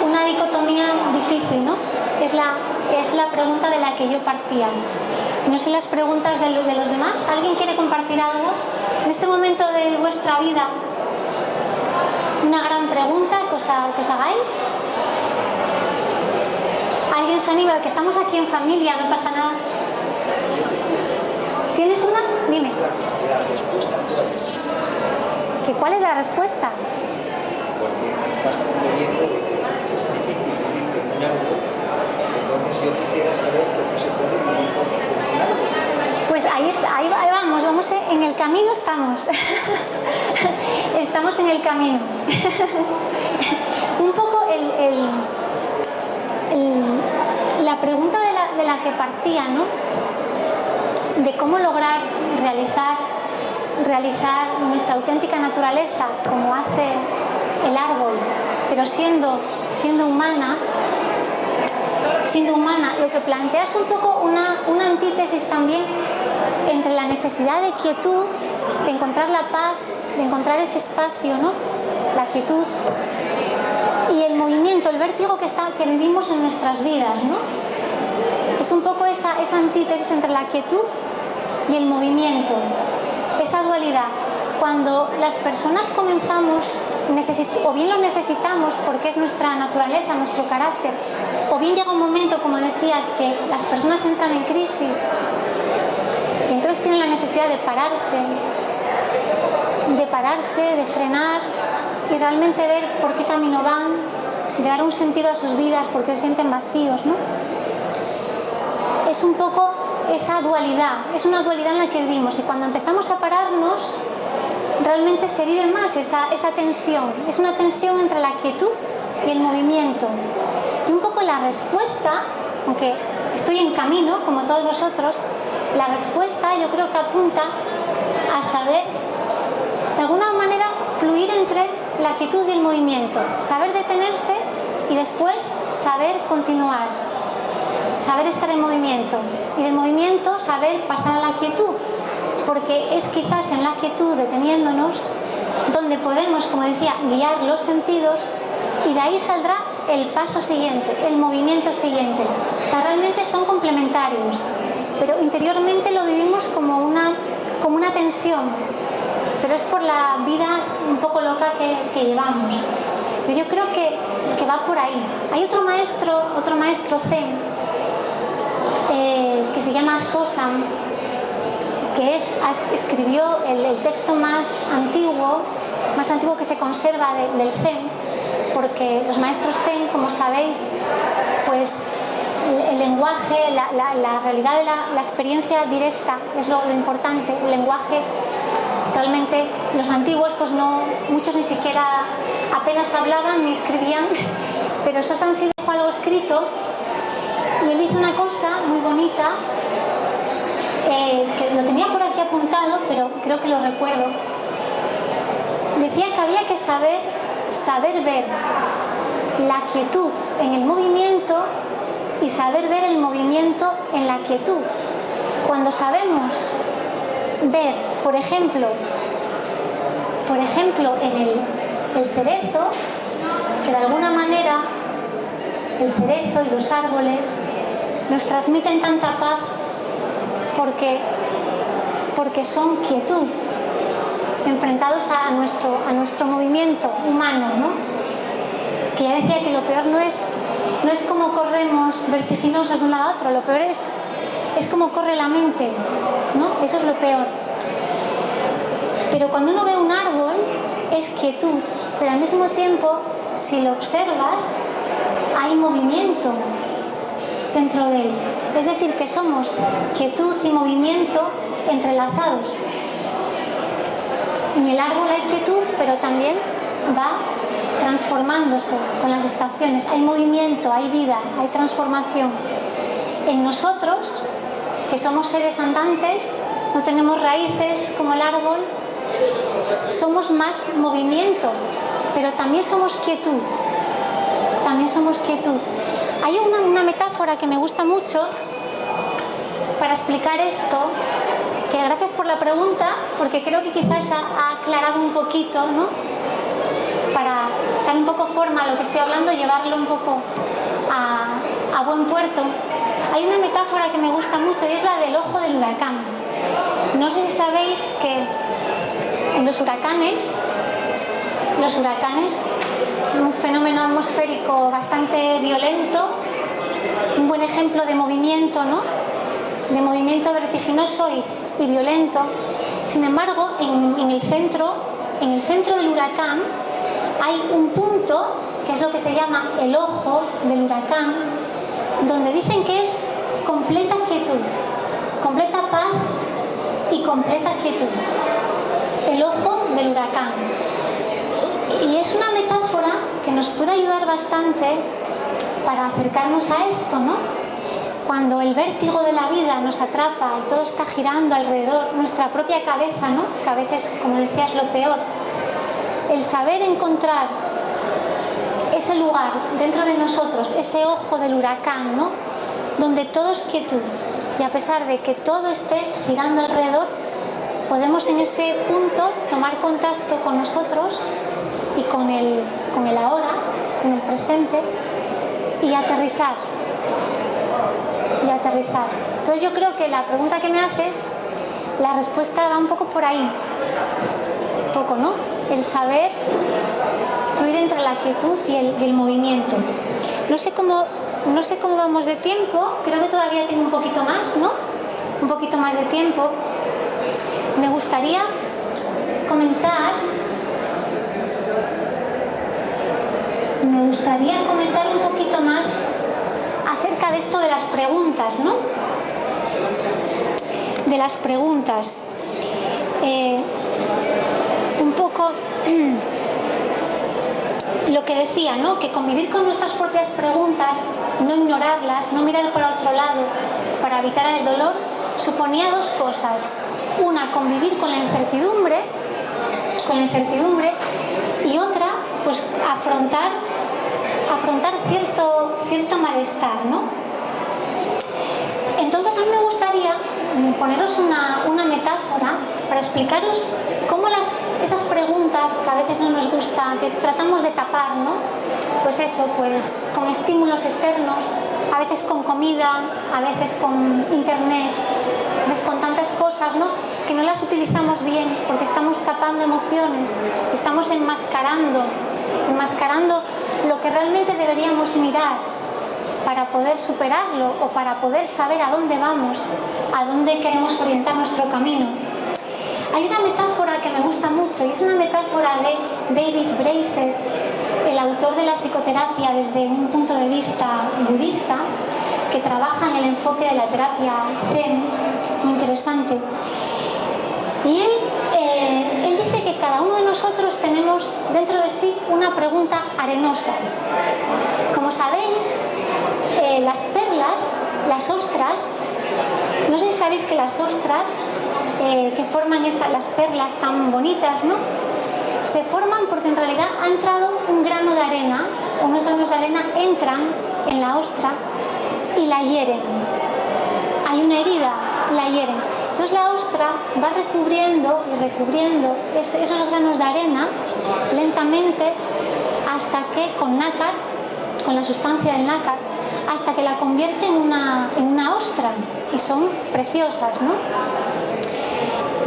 una dicotomía difícil, ¿no? Es la pregunta de la que yo partía. No sé las preguntas de los demás. ¿Alguien quiere compartir algo? En este momento de vuestra vida, una gran pregunta que os hagáis. ¿Alguien se anima? Que estamos aquí en familia, no pasa nada. ¿Tienes una? Dime. La respuesta, ¿cuál es? ¿Cuál es la respuesta? Porque estás proponiendo de que es difícil vivir con un árbol. Entonces yo quisiera saber cómo se puede vivir con un árbol. Pues ahí vamos en el camino estamos. Estamos en el camino. Un poco la pregunta de la que partía, ¿no?, de cómo lograr realizar nuestra auténtica naturaleza como hace el árbol, pero siendo humana, lo que plantea es un poco una antítesis también entre la necesidad de quietud, de encontrar la paz, de encontrar ese espacio, ¿no?, la quietud, y el movimiento, el vértigo que vivimos en nuestras vidas, ¿no? Es un poco esa antítesis entre la quietud y el movimiento, esa dualidad. Cuando las personas comenzamos, o bien lo necesitamos porque es nuestra naturaleza, nuestro carácter, o bien llega un momento, como decía, que las personas entran en crisis y entonces tienen la necesidad de pararse, de frenar y realmente ver por qué camino van, de dar un sentido a sus vidas porque se sienten vacíos, ¿no? Es un poco esa dualidad, es una dualidad en la que vivimos, y cuando empezamos a pararnos realmente se vive más esa tensión, es una tensión entre la quietud y el movimiento. Y un poco la respuesta, aunque estoy en camino como todos vosotros, la respuesta yo creo que apunta a saber de alguna manera fluir entre la quietud y el movimiento, saber detenerse y después saber continuar, saber estar en movimiento, y del movimiento saber pasar a la quietud, porque es quizás en la quietud, deteniéndonos, donde podemos, como decía, guiar los sentidos, y de ahí saldrá el paso siguiente, el movimiento siguiente. O sea, realmente son complementarios, pero interiormente lo vivimos como una tensión, pero es por la vida un poco loca que llevamos. Pero yo creo que va por ahí. Hay otro maestro zen, que se llama Sosan, que escribió el texto más antiguo que se conserva del zen, porque los maestros zen, como sabéis, pues el lenguaje, la realidad de la experiencia directa es lo importante. El lenguaje, realmente los antiguos, pues no, muchos ni siquiera apenas hablaban ni escribían, pero Sosan sí dejó algo escrito, y él hizo una cosa muy bonita, que lo tenía por aquí apuntado, pero creo que lo recuerdo. Decía que había que saber ver la quietud en el movimiento y saber ver el movimiento en la quietud. Cuando sabemos ver, por ejemplo en el cerezo, que de alguna manera el cerezo y los árboles nos transmiten tanta paz porque son quietud, enfrentados a nuestro movimiento humano, ¿no? Que ya decía que lo peor no es cómo corremos vertiginosos de un lado a otro, lo peor es cómo corre la mente, ¿no? Eso es lo peor. Pero cuando uno ve un árbol es quietud, pero al mismo tiempo, si lo observas, hay movimiento, dentro de él. Es decir, que somos quietud y movimiento entrelazados. En el árbol hay quietud, pero también va transformándose con las estaciones. Hay movimiento, hay vida, hay transformación. En nosotros, que somos seres andantes, no tenemos raíces como el árbol, somos más movimiento, pero también somos quietud. También somos quietud. Hay una metáfora que me gusta mucho para explicar esto, que gracias por la pregunta, porque creo que quizás ha aclarado un poquito, ¿no? Para dar un poco forma a lo que estoy hablando y llevarlo un poco a buen puerto. Hay una metáfora que me gusta mucho y es la del ojo del huracán. No sé si sabéis que en los huracanes, un fenómeno atmosférico bastante violento, un buen ejemplo de movimiento, ¿no? De movimiento vertiginoso y violento. Sin embargo, en el centro del huracán hay un punto, que es lo que se llama el ojo del huracán, donde dicen que es completa quietud, completa paz y completa quietud. El ojo del huracán. Y es una metáfora que nos puede ayudar bastante para acercarnos a esto, ¿no? Cuando el vértigo de la vida nos atrapa y todo está girando alrededor, nuestra propia cabeza, ¿no? Que a veces, como decías, lo peor. El saber encontrar ese lugar dentro de nosotros, ese ojo del huracán, ¿no? Donde todo es quietud. Y a pesar de que todo esté girando alrededor, podemos en ese punto tomar contacto con nosotros y con el ahora, con el presente, y aterrizar. Entonces yo creo que la pregunta que me haces, la respuesta va un poco por ahí. Un poco, ¿no? El saber fluir entre la quietud y el movimiento. No sé cómo vamos de tiempo, creo que todavía tengo un poquito más, ¿no? Un poquito más de tiempo. Me gustaría comentar un poquito más acerca de esto de las preguntas, ¿no? De las preguntas. Un poco lo que decía, ¿no? Que convivir con nuestras propias preguntas, no ignorarlas, no mirar para otro lado para evitar el dolor, suponía dos cosas. Una, convivir con la incertidumbre, y otra, pues afrontar cierto malestar, ¿no? Entonces a mí me gustaría poneros una metáfora para explicaros cómo esas preguntas que a veces no nos gusta, que tratamos de tapar, ¿no? Pues eso, pues con estímulos externos, a veces con comida, a veces con internet, a veces con tantas cosas, ¿no? Que no las utilizamos bien porque estamos tapando emociones, estamos enmascarando lo que realmente deberíamos mirar para poder superarlo o para poder saber a dónde vamos, a dónde queremos orientar nuestro camino. Hay una metáfora que me gusta mucho y es una metáfora de David Bracer, el autor de la psicoterapia desde un punto de vista budista, que trabaja en el enfoque de la terapia Zen, muy interesante. Y él dice que cada uno de nosotros tenemos dentro de sí una pregunta arenosa. Como sabéis, las perlas, las ostras, no sé si sabéis que las ostras que forman las perlas tan bonitas, ¿no? Se forman porque en realidad ha entrado un grano de arena, unos granos de arena entran en la ostra y la hieren. Hay una herida, la hieren. Entonces la ostra va recubriendo y recubriendo esos granos de arena lentamente hasta que con nácar, con la sustancia del nácar, hasta que la convierte en una ostra y son preciosas, ¿no?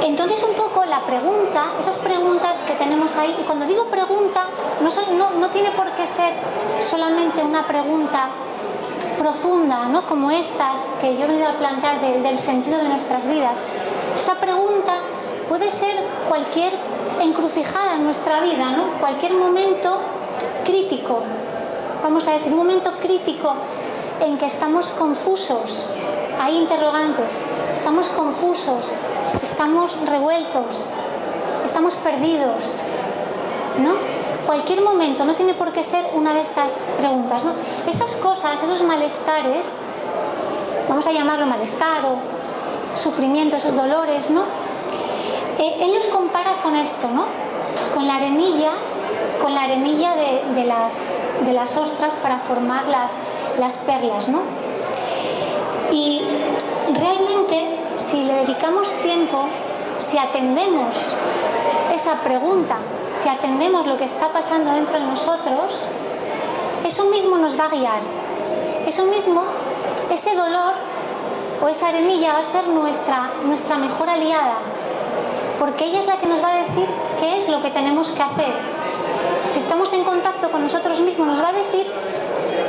Entonces un poco la pregunta, esas preguntas que tenemos ahí, y cuando digo pregunta no tiene por qué ser solamente una pregunta profunda, ¿no? Como estas que yo he venido a plantear del sentido de nuestras vidas. Esa pregunta puede ser cualquier encrucijada en nuestra vida, ¿no? Cualquier momento crítico, vamos a decir, un momento crítico en que estamos confusos, hay interrogantes, estamos confusos, estamos revueltos, estamos perdidos, ¿no? Cualquier momento, no tiene por qué ser una de estas preguntas, ¿no? Esas cosas, esos malestares, vamos a llamarlo malestar o sufrimiento, esos dolores, ¿no? Él los compara con esto, ¿no? Con la arenilla de las ostras para formar las perlas, ¿no? Y realmente, si le dedicamos tiempo, si atendemos esa pregunta, si atendemos lo que está pasando dentro de nosotros, eso mismo nos va a guiar. Eso mismo, ese dolor o esa arenilla va a ser nuestra mejor aliada, porque ella es la que nos va a decir qué es lo que tenemos que hacer. Si estamos en contacto con nosotros mismos, nos va a decir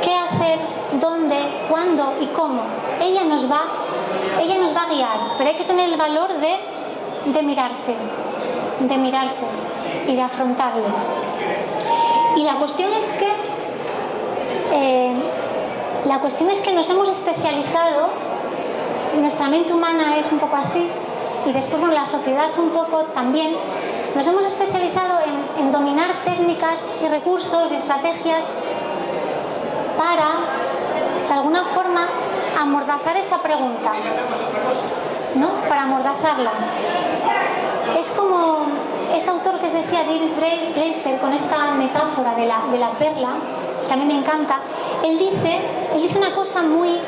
qué hacer, dónde, cuándo y cómo. Ella nos va a guiar, pero hay que tener el valor de mirarse y de afrontarlo. Y la cuestión es que nos hemos especializado, nuestra mente humana es un poco así, y después, bueno, la sociedad un poco también, nos hemos especializado en dominar técnicas y recursos y estrategias para, de alguna forma, amordazar esa pregunta, ¿no? Para amordazarla. Es como este autor que os decía, David Bracer, con esta metáfora de la perla, que a mí me encanta. Él dice una cosa muy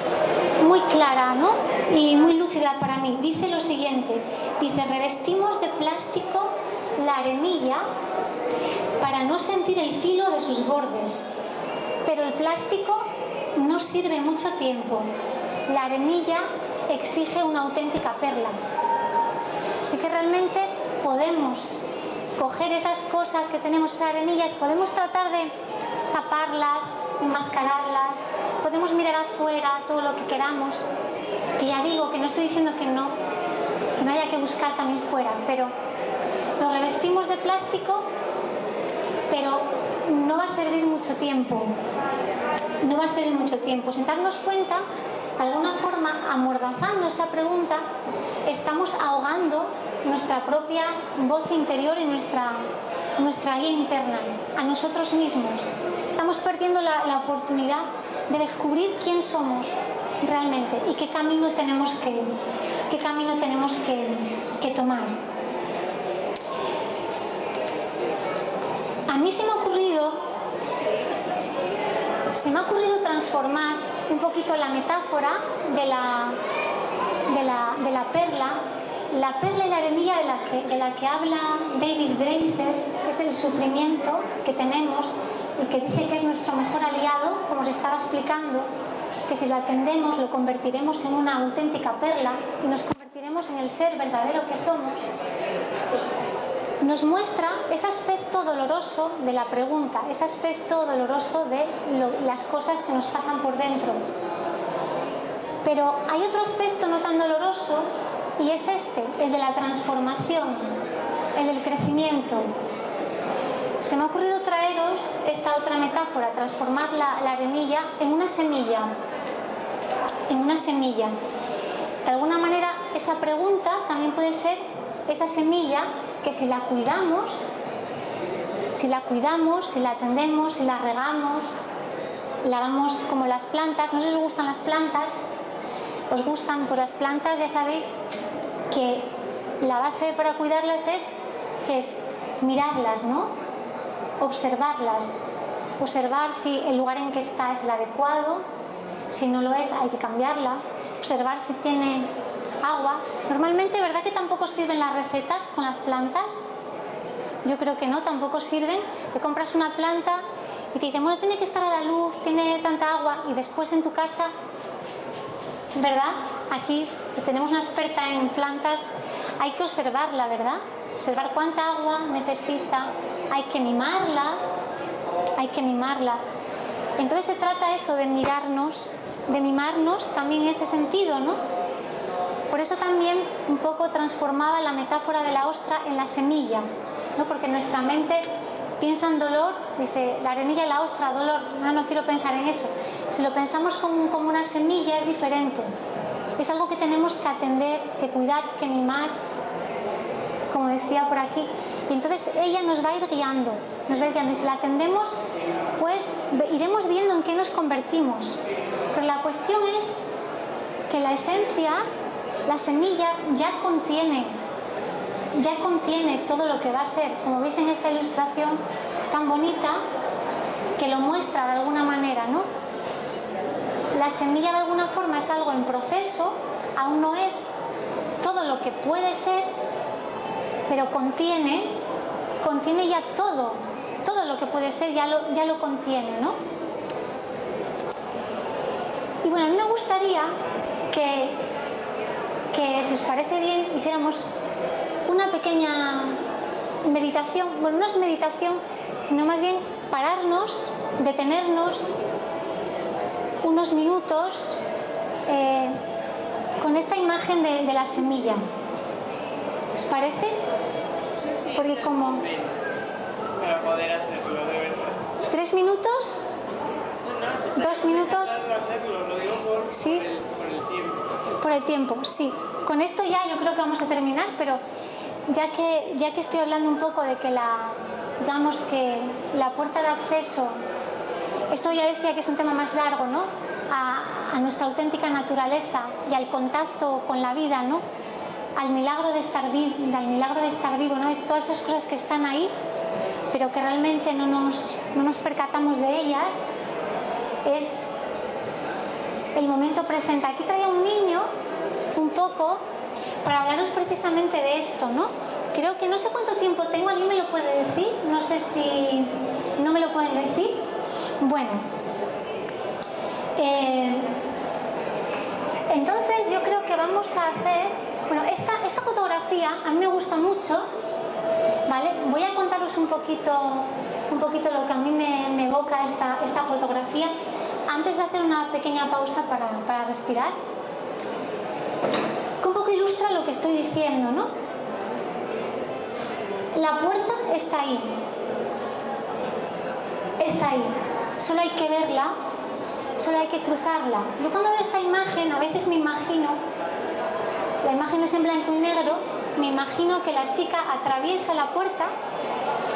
clara, ¿no? Y muy lúcida para mí. Dice lo siguiente, dice: revestimos de plástico la arenilla para no sentir el filo de sus bordes, pero el plástico no sirve mucho tiempo. La arenilla exige una auténtica perla. Así que realmente podemos coger esas cosas que tenemos, esas arenillas, podemos tratar de taparlas, enmascararlas, podemos mirar afuera todo lo que queramos, que ya digo que no estoy diciendo que no haya que buscar también fuera, pero lo revestimos de plástico, pero no va a servir mucho tiempo, sin darnos cuenta. De alguna forma, amordazando esa pregunta, estamos ahogando nuestra propia voz interior y nuestra guía interna, a nosotros mismos. Estamos perdiendo la oportunidad de descubrir quién somos realmente y qué camino tenemos que tomar. A mí se me ha ocurrido transformar un poquito la metáfora de la perla. La perla y la arenilla de la que habla David Bracer es el sufrimiento que tenemos y que dice que es nuestro mejor aliado, como os estaba explicando, que si lo atendemos lo convertiremos en una auténtica perla y nos convertiremos en el ser verdadero que somos. Nos muestra ese aspecto doloroso de la pregunta, ese aspecto doloroso de las cosas que nos pasan por dentro. Pero hay otro aspecto no tan doloroso, y es el de la transformación, el del crecimiento. Se me ha ocurrido traeros esta otra metáfora, transformar la arenilla en una semilla. De alguna manera, esa pregunta también puede ser esa semilla que si la cuidamos, si la atendemos, si la regamos, la vamos como las plantas. No sé si os gustan las plantas. ¿Os gustan? Pues las plantas, ya sabéis que la base para cuidarlas es mirarlas, ¿no? Observarlas, observar si el lugar en que está es el adecuado, si no lo es hay que cambiarla, observar si tiene agua. Normalmente, ¿verdad que tampoco sirven las recetas con las plantas? Yo creo que no, tampoco sirven. Te compras una planta y te dicen, bueno, tiene que estar a la luz, tiene tanta agua, y después en tu casa, ¿verdad? Aquí, que tenemos una experta en plantas, hay que observarla, ¿verdad? Observar cuánta agua necesita, hay que mimarla. Entonces se trata eso de mimarnos también en ese sentido, ¿no? Por eso también un poco transformaba la metáfora de la ostra en la semilla, ¿no? Porque nuestra mente piensa en dolor, dice la arenilla y la ostra, dolor, no quiero pensar en eso. Si lo pensamos como una semilla es diferente. Es algo que tenemos que atender, que cuidar, que mimar, como decía por aquí. Y entonces ella nos va a ir guiando, y si la atendemos, pues iremos viendo en qué nos convertimos. Pero la cuestión es que la esencia, la semilla, ya contiene todo lo que va a ser, como veis en esta ilustración tan bonita, que lo muestra de alguna manera, ¿no? La semilla de alguna forma es algo en proceso, aún no es todo lo que puede ser, pero contiene ya todo lo que puede ser, ya lo contiene, ¿no? Y bueno, a mí me gustaría que si os parece bien, hiciéramos una pequeña meditación. Bueno, no es meditación, sino más bien pararnos, detenernos unos minutos con esta imagen de la semilla. ¿Os parece? Porque como... Para poder hacerlo, de verdad. 3 minutos, 2 minutos. Lo digo por Sí. por el tiempo. Por el tiempo, sí. Con esto ya yo creo que vamos a terminar, pero ya que estoy hablando un poco de que digamos que la puerta de acceso, esto ya decía que es un tema más largo, ¿no? A nuestra auténtica naturaleza y al contacto con la vida, ¿no? Al milagro de estar vivo, ¿no? Es todas esas cosas que están ahí, pero que realmente no nos percatamos de ellas. Es el momento presente. Aquí traía un niño un poco para hablaros precisamente de esto, ¿no? Creo que no sé cuánto tiempo tengo, ¿alguien me lo puede decir? No sé si no me lo pueden decir. Bueno, entonces yo creo que vamos a hacer, bueno, esta fotografía a mí me gusta mucho, ¿vale? Voy a contaros un poquito lo que a mí me evoca esta fotografía, antes de hacer una pequeña pausa para respirar, que un poco ilustra lo que estoy diciendo, ¿no? La puerta está ahí, solo hay que verla, solo hay que cruzarla. Yo cuando veo esta imagen, a veces me imagino, la imagen es en blanco y negro, me imagino que la chica atraviesa la puerta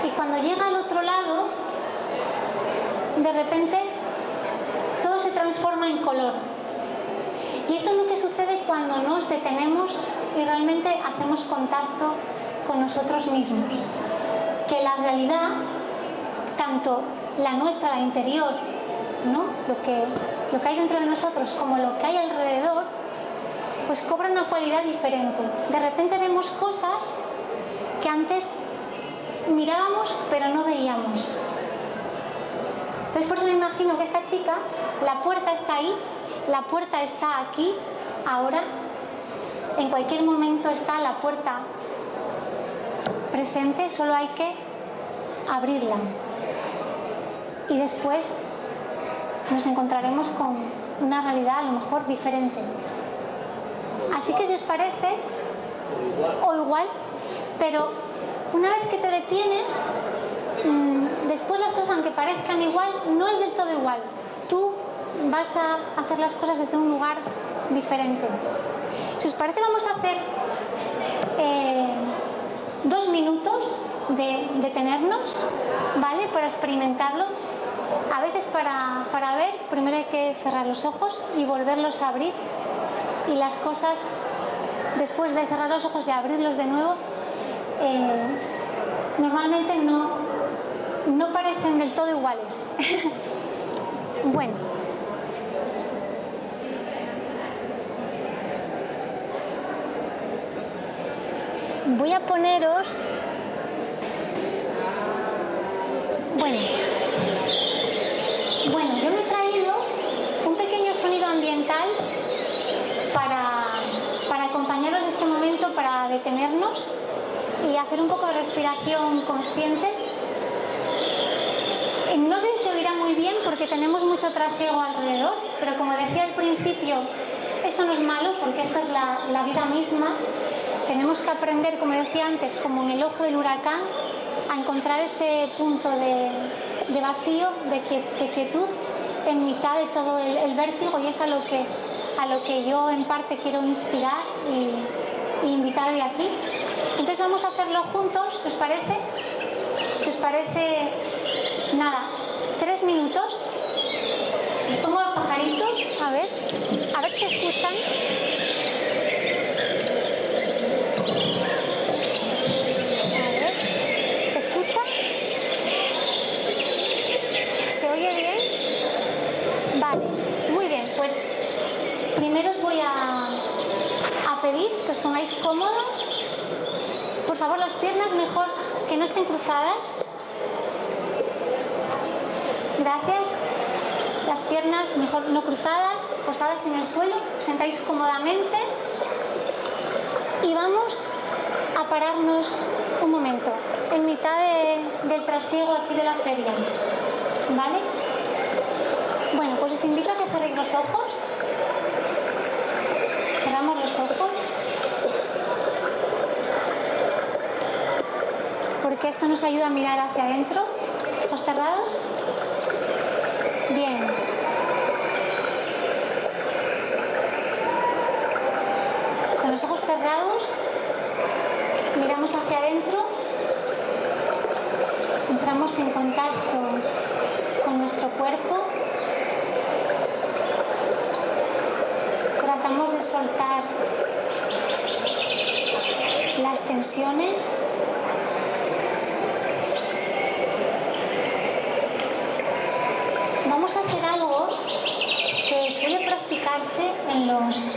y cuando llega al otro lado, de repente todo se transforma en color. Y esto es lo que sucede cuando nos detenemos y realmente hacemos contacto con nosotros mismos. Que la realidad, tanto la nuestra, la interior, ¿no? Lo que hay dentro de nosotros como lo que hay alrededor, pues cobra una cualidad diferente. De repente vemos cosas que antes mirábamos pero no veíamos. Entonces por eso me imagino que esta chica, la puerta está ahí, la puerta está aquí, ahora, en cualquier momento está la puerta presente, solo hay que abrirla. Y después nos encontraremos con una realidad a lo mejor diferente. Así que si os parece, o igual, pero una vez que te detienes, después las cosas, aunque parezcan igual, no es del todo igual. Tú vas a hacer las cosas desde un lugar diferente. Si os parece, vamos a hacer 2 minutos de detenernos, ¿vale? Para experimentarlo. A veces para ver, primero hay que cerrar los ojos y volverlos a abrir. Y las cosas, después de cerrar los ojos y abrirlos de nuevo, normalmente no parecen del todo iguales. Bueno. Voy a poneros... Bueno, yo me he traído un pequeño sonido ambiental para acompañaros este momento, para detenernos y hacer un poco de respiración consciente. No sé si se oirá muy bien porque tenemos mucho trasiego alrededor, pero como decía al principio, esto no es malo porque esta es la vida misma. Tenemos que aprender, como decía antes, como en el ojo del huracán, a encontrar ese punto de vacío, de quietud en mitad de todo el vértigo, y es a lo que yo en parte quiero inspirar y invitar hoy aquí. Entonces vamos a hacerlo juntos, ¿os parece? Si os parece, nada, 3 minutos. Les pongo a pajaritos, a ver si se escuchan. A ver, ¿se escucha? ¿Se oye bien? Vale, muy bien, pues primero os voy a pedir que os pongáis cómodos. Por favor, las piernas mejor que no estén cruzadas. Gracias. Las piernas mejor no cruzadas, posadas en el suelo. Os sentáis cómodamente y vamos a pararnos un momento en mitad del trasiego aquí de la feria. ¿Vale? Bueno, pues os invito a que cerréis los ojos. Cerramos los ojos. Porque esto nos ayuda a mirar hacia adentro. Ojos cerrados. Bien. Con los ojos cerrados, miramos hacia adentro, entramos en contacto con nuestro cuerpo, tratamos de soltar las tensiones. Vamos a hacer algo que suele practicarse en los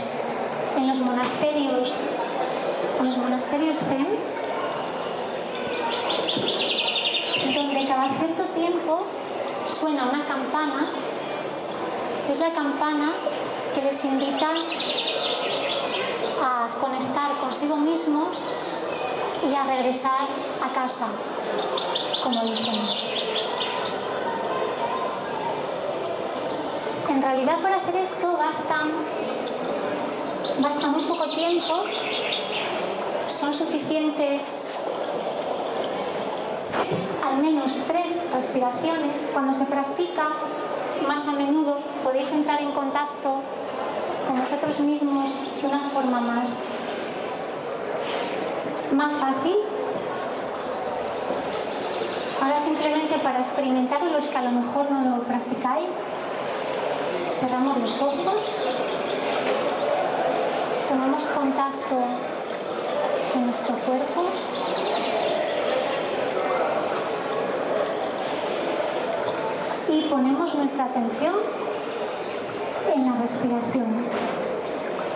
monasterios zen, donde cada cierto tiempo suena una campana. Es la campana que les invita a conectar consigo mismos y a regresar a casa, como dicen. En realidad, para hacer esto basta muy poco tiempo. Son suficientes al menos 3 respiraciones. Cuando se practica más a menudo, podéis entrar en contacto con vosotros mismos de una forma más fácil. Ahora, simplemente para experimentarlo, los que a lo mejor no lo practicáis, cerramos los ojos, tomamos contacto con nuestro cuerpo y ponemos nuestra atención en la respiración.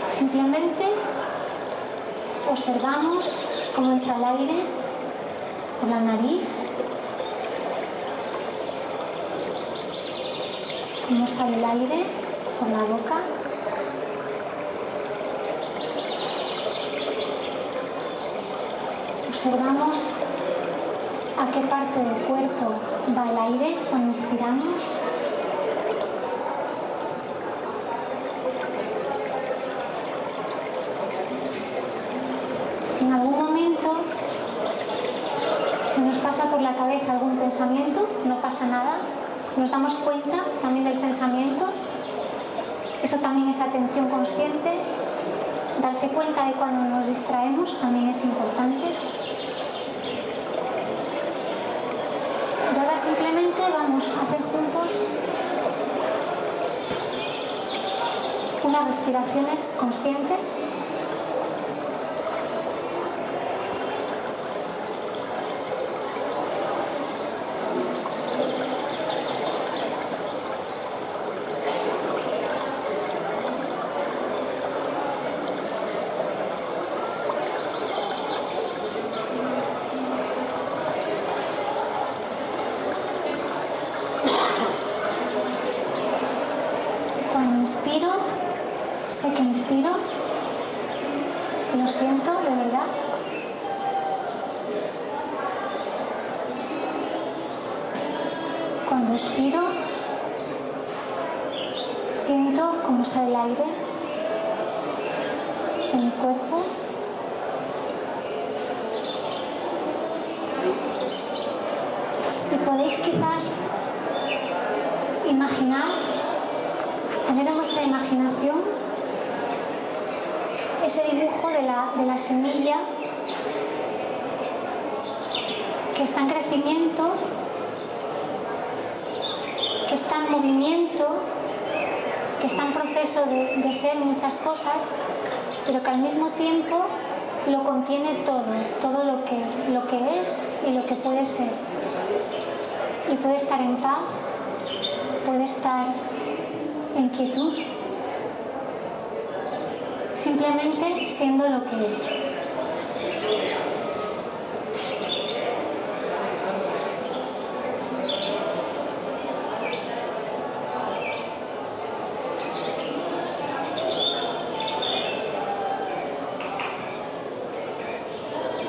Simplemente observamos cómo entra el aire por la nariz, cómo sale el aire por la boca. Observamos a qué parte del cuerpo va el aire cuando inspiramos. Si en algún momento se nos pasa por la cabeza algún pensamiento, no pasa nada. Nos damos cuenta también del pensamiento. Eso también es atención consciente. Darse cuenta de cuando nos distraemos también es importante. Y ahora simplemente vamos a hacer juntos unas respiraciones conscientes. Inspiro, sé que inspiro, lo siento, de verdad. Cuando expiro, siento cómo sale el aire de mi cuerpo. 1, podéis quizás imaginar, tener en vuestra imaginación ese dibujo de la semilla que está en crecimiento, que está en movimiento, que está en proceso de ser muchas cosas, pero que al mismo tiempo lo contiene todo lo que es y lo que puede ser. Y puede estar en paz, puede estar en quietud, simplemente siendo lo que es.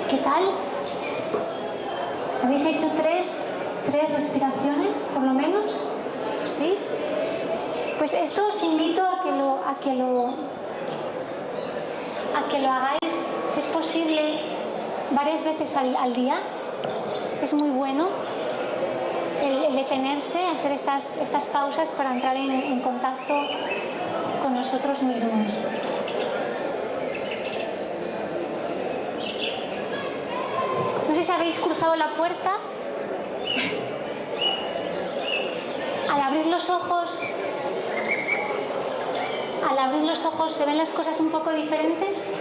¿Qué tal? ¿Habéis hecho tres respiraciones, por lo menos? ¿Sí? Pues esto os invito a que lo hagáis, si es posible, varias veces al día. Es muy bueno el detenerse, hacer estas pausas para entrar en contacto con nosotros mismos. No sé si habéis cruzado la puerta. Al abrir los ojos se ven las cosas un poco diferentes,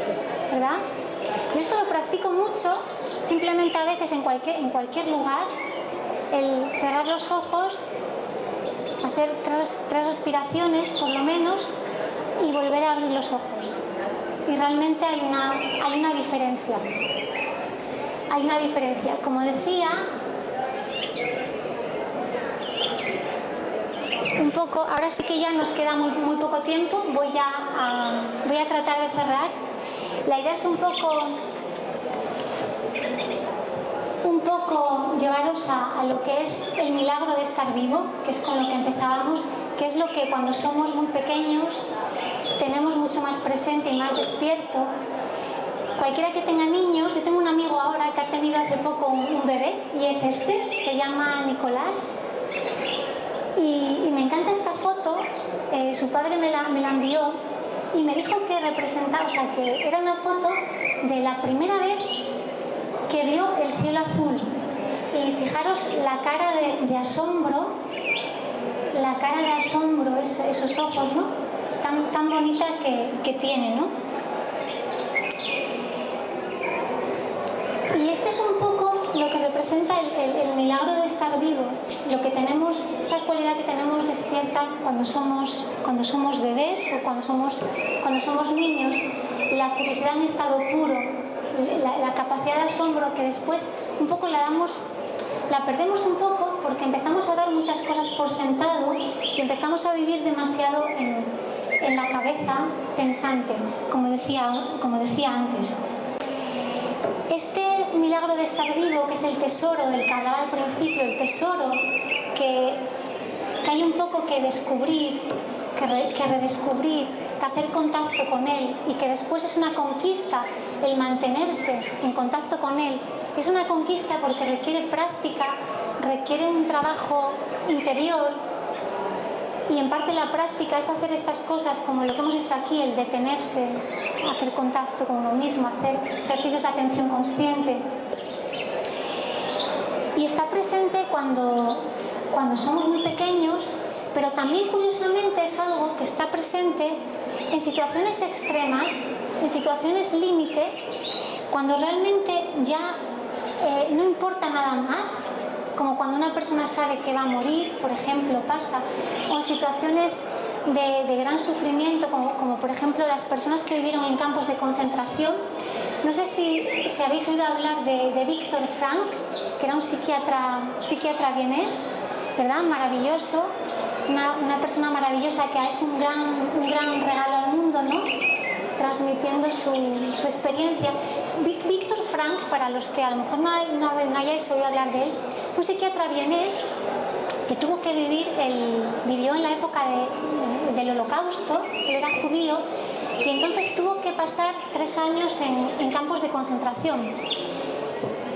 ¿verdad? Yo esto lo practico mucho, simplemente a veces en cualquier lugar, el cerrar los ojos, hacer tres respiraciones por lo menos y volver a abrir los ojos. Y realmente hay una diferencia. Hay una diferencia. Como decía, un poco, ahora sí que ya nos queda muy poco tiempo, voy a tratar de cerrar. La idea es un poco llevaros a lo que es el milagro de estar vivo, que es con lo que empezábamos, que es lo que cuando somos muy pequeños tenemos mucho más presente y más despierto. Cualquiera que tenga niños, yo tengo un amigo ahora que ha tenido hace poco un bebé y es se llama Nicolás. Y me encanta esta foto, su padre me la envió y me dijo que representaba, o sea, que era una foto de la primera vez que vio el cielo azul. Y fijaros la cara de asombro, esos ojos, ¿no? Tan bonita que tiene, ¿no? Y este es un poco lo que representa el milagro de estar vivo, lo que tenemos, esa cualidad que tenemos despierta cuando somos bebés o cuando somos niños, la curiosidad en estado puro, la capacidad de asombro que después un poco la perdemos un poco porque empezamos a dar muchas cosas por sentado y empezamos a vivir demasiado en la cabeza pensante, como decía antes. Este milagro de estar vivo, que es el tesoro del que hablaba al principio, el tesoro que hay un poco que descubrir, que redescubrir, que hacer contacto con él y que después es una conquista el mantenerse en contacto con él. Es una conquista porque requiere práctica, requiere un trabajo interior y en parte la práctica es hacer estas cosas como lo que hemos hecho aquí, el detenerse, hacer contacto con uno mismo, hacer ejercicios de atención consciente. Y está presente cuando somos muy pequeños, pero también curiosamente es algo que está presente en situaciones extremas, en situaciones límite, cuando realmente ya no importa nada más, como cuando una persona sabe que va a morir, por ejemplo, pasa, o en situaciones de gran sufrimiento, como por ejemplo las personas que vivieron en campos de concentración. No sé si habéis oído hablar de Viktor Frankl, que era un psiquiatra vienés, ¿verdad? Maravilloso, una persona maravillosa que ha hecho un gran regalo al mundo, ¿no? Transmitiendo su experiencia. Viktor Frankl, para los que a lo mejor no hayáis oído hablar de él, fue un psiquiatra vienés que tuvo que vivió en la época del Holocausto, él era judío, y entonces tuvo que pasar 3 años en campos de concentración.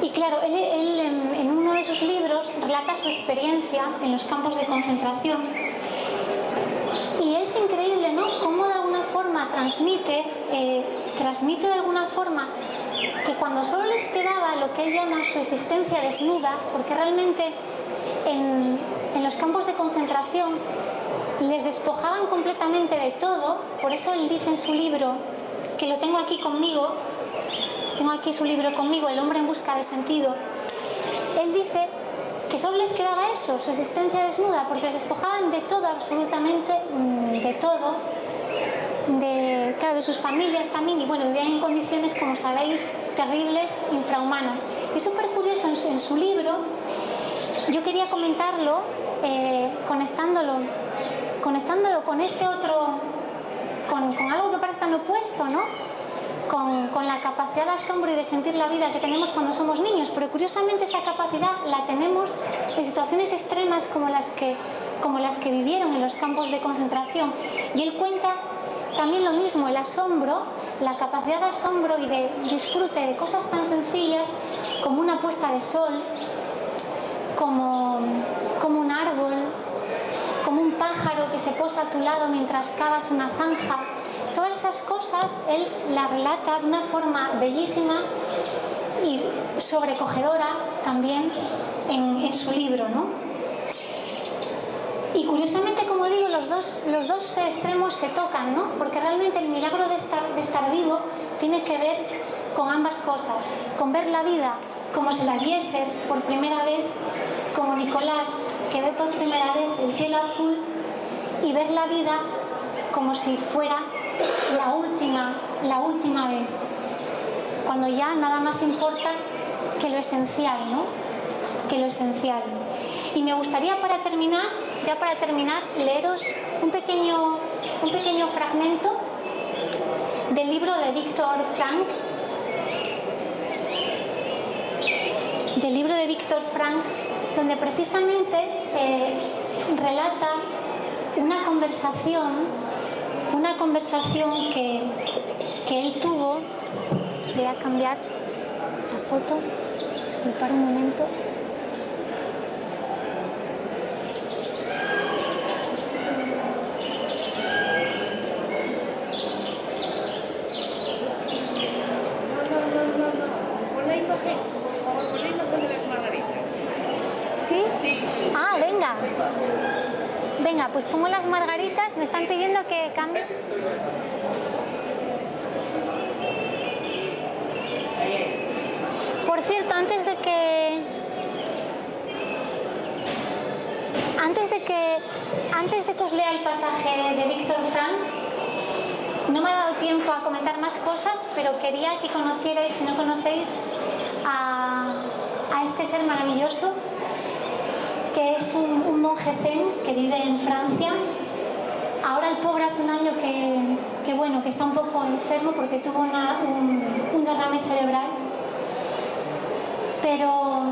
Y claro, él en uno de sus libros relata su experiencia en los campos de concentración. Y es increíble, ¿no? Cómo de alguna forma transmite de alguna forma que cuando solo les quedaba lo que él llama su existencia desnuda, porque realmente en los campos de concentración les despojaban completamente de todo. Por eso él dice en su libro, que lo tengo aquí conmigo, tengo aquí su libro conmigo, El hombre en busca de sentido. Él dice que solo les quedaba eso, su existencia desnuda, porque les despojaban de todo, absolutamente de todo, claro, de sus familias también, y bueno, vivían en condiciones, como sabéis, terribles, infrahumanas. Y es súper curioso en su libro. Yo quería comentarlo, conectándolo con este otro, con algo que parece tan opuesto, ¿no? Con la capacidad de asombro y de sentir la vida que tenemos cuando somos niños, pero curiosamente esa capacidad la tenemos en situaciones extremas como las que vivieron en los campos de concentración. Y él cuenta también lo mismo, el asombro, la capacidad de asombro y de disfrute de cosas tan sencillas como una puesta de sol, como un árbol, como un pájaro que se posa a tu lado mientras cavas una zanja. Todas esas cosas él las relata de una forma bellísima y sobrecogedora también en su libro, ¿no? Y curiosamente, como digo, los dos extremos se tocan, ¿no? Porque realmente el milagro de estar vivo tiene que ver con ambas cosas, con ver la vida como si la vieses por primera vez, como Nicolás, que ve por primera vez el cielo azul, y ver la vida como si fuera la última vez, cuando ya nada más importa que lo esencial, ¿no? Que lo esencial. Y me gustaría para terminar, leeros un pequeño fragmento del libro de Viktor Frankl, donde precisamente relata una conversación que él tuvo. Voy a cambiar la foto, disculpar un momento. No. Pon la imagen, por favor, pon la imagen de las margaritas. ¿Sí? Sí. Ah, venga, pues pongo las margaritas. Me están pidiendo que cambie. Por cierto, antes de que os lea el pasaje de Viktor Frankl, no me ha dado tiempo a comentar más cosas, pero quería que conocierais, si no conocéis, a este ser maravilloso, que es un monje zen que vive en Francia. Ahora el pobre hace un año que está un poco enfermo porque tuvo un derrame cerebral. Pero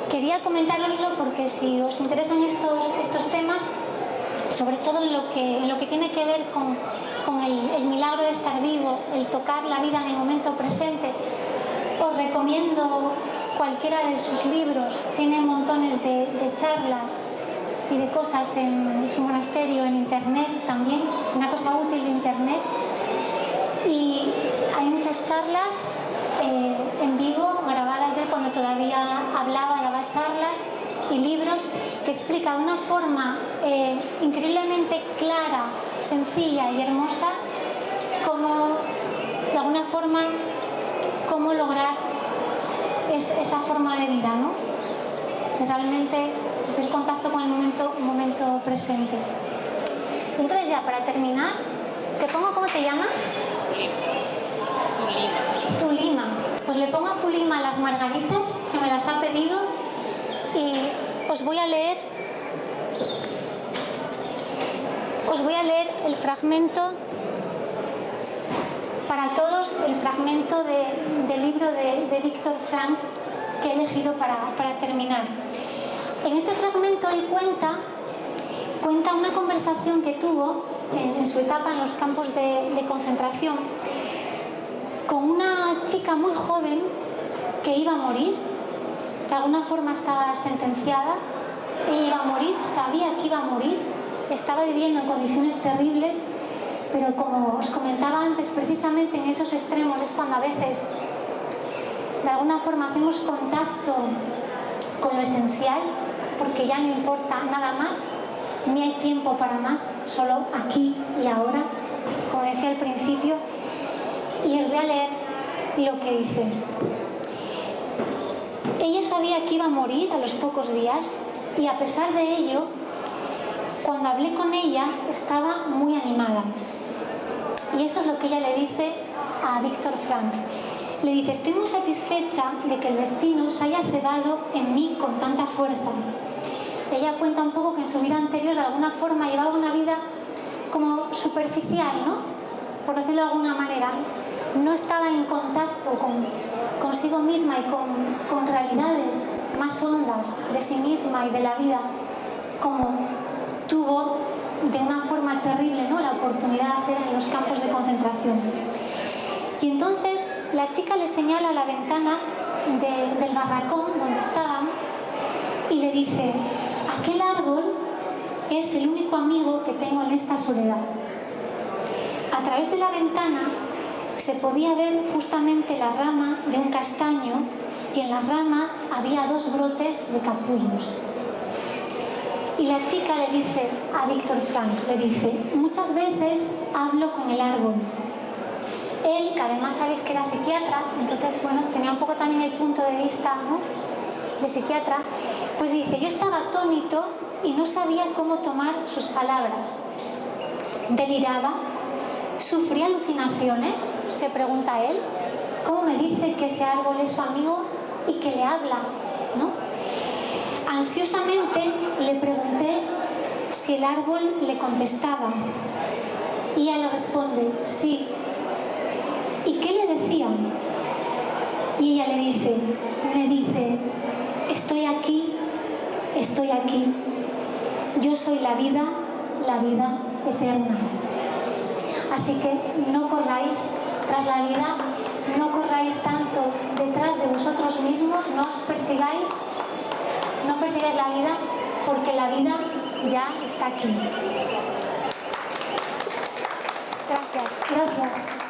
quería comentároslo porque si os interesan estos temas, sobre todo en lo que tiene que ver con el milagro de estar vivo, el tocar la vida en el momento presente, os recomiendo cualquiera de sus libros. Tiene montones de charlas y de cosas en su monasterio, en internet también, una cosa útil de internet. Y hay muchas charlas en vivo, grabadas de él cuando todavía daba charlas, y libros que explica de una forma increíblemente clara, sencilla y hermosa cómo, de alguna forma, cómo lograr esa forma de vida, ¿no? De realmente hacer contacto con el momento presente. Entonces, ya para terminar, te pongo, ¿cómo te llamas? Zulima. Pues le pongo a Zulima las margaritas, que me las ha pedido, y os voy a leer el fragmento para todos, el fragmento del libro de Viktor Frankl que he elegido para terminar. En este fragmento él cuenta una conversación que tuvo en su etapa en los campos de concentración con una chica muy joven que iba a morir de alguna forma estaba sentenciada, ella iba a morir, sabía que iba a morir, estaba viviendo en condiciones terribles, pero como os comentaba antes, precisamente en esos extremos es cuando a veces de alguna forma hacemos contacto con lo esencial, porque ya no importa nada más, ni hay tiempo para más, solo aquí y ahora, como decía al principio. Y os voy a leer lo que dice. Ella sabía que iba a morir a los pocos días y a pesar de ello, cuando hablé con ella estaba muy animada. Y esto es lo que ella le dice a Viktor Frankl. Le dice: estoy muy satisfecha de que el destino se haya cebado en mí con tanta fuerza. Ella cuenta un poco que en su vida anterior de alguna forma llevaba una vida como superficial, ¿no? Por decirlo de alguna manera. No estaba en contacto consigo misma y con realidades más hondas de sí misma y de la vida, como tuvo de una forma terrible, ¿no?, la oportunidad de hacer en los campos de concentración. Y entonces la chica le señala la ventana del barracón donde estaban y le dice: aquel árbol es el único amigo que tengo en esta soledad. A través de la ventana se podía ver justamente la rama de un castaño y en la rama había 2 brotes de capullos. Y la chica le dice a Viktor Frankl, le dice: muchas veces hablo con el árbol. Él, que además sabéis que era psiquiatra, entonces bueno, tenía un poco también el punto de vista, ¿no?, de psiquiatra, pues dice: yo estaba atónito y no sabía cómo tomar sus palabras. Deliraba, sufría alucinaciones, se pregunta él. ¿Cómo me dice que ese árbol es su amigo y que le habla, ¿no? Ansiosamente le pregunté si el árbol le contestaba y ella le responde: sí. ¿Y qué le decía? Y ella le dice, me dice: estoy aquí, yo soy la vida eterna. Así que no corráis tras la vida, no corráis tanto detrás de vosotros mismos, no os persigáis, no persigáis la vida, porque la vida ya está aquí. Gracias.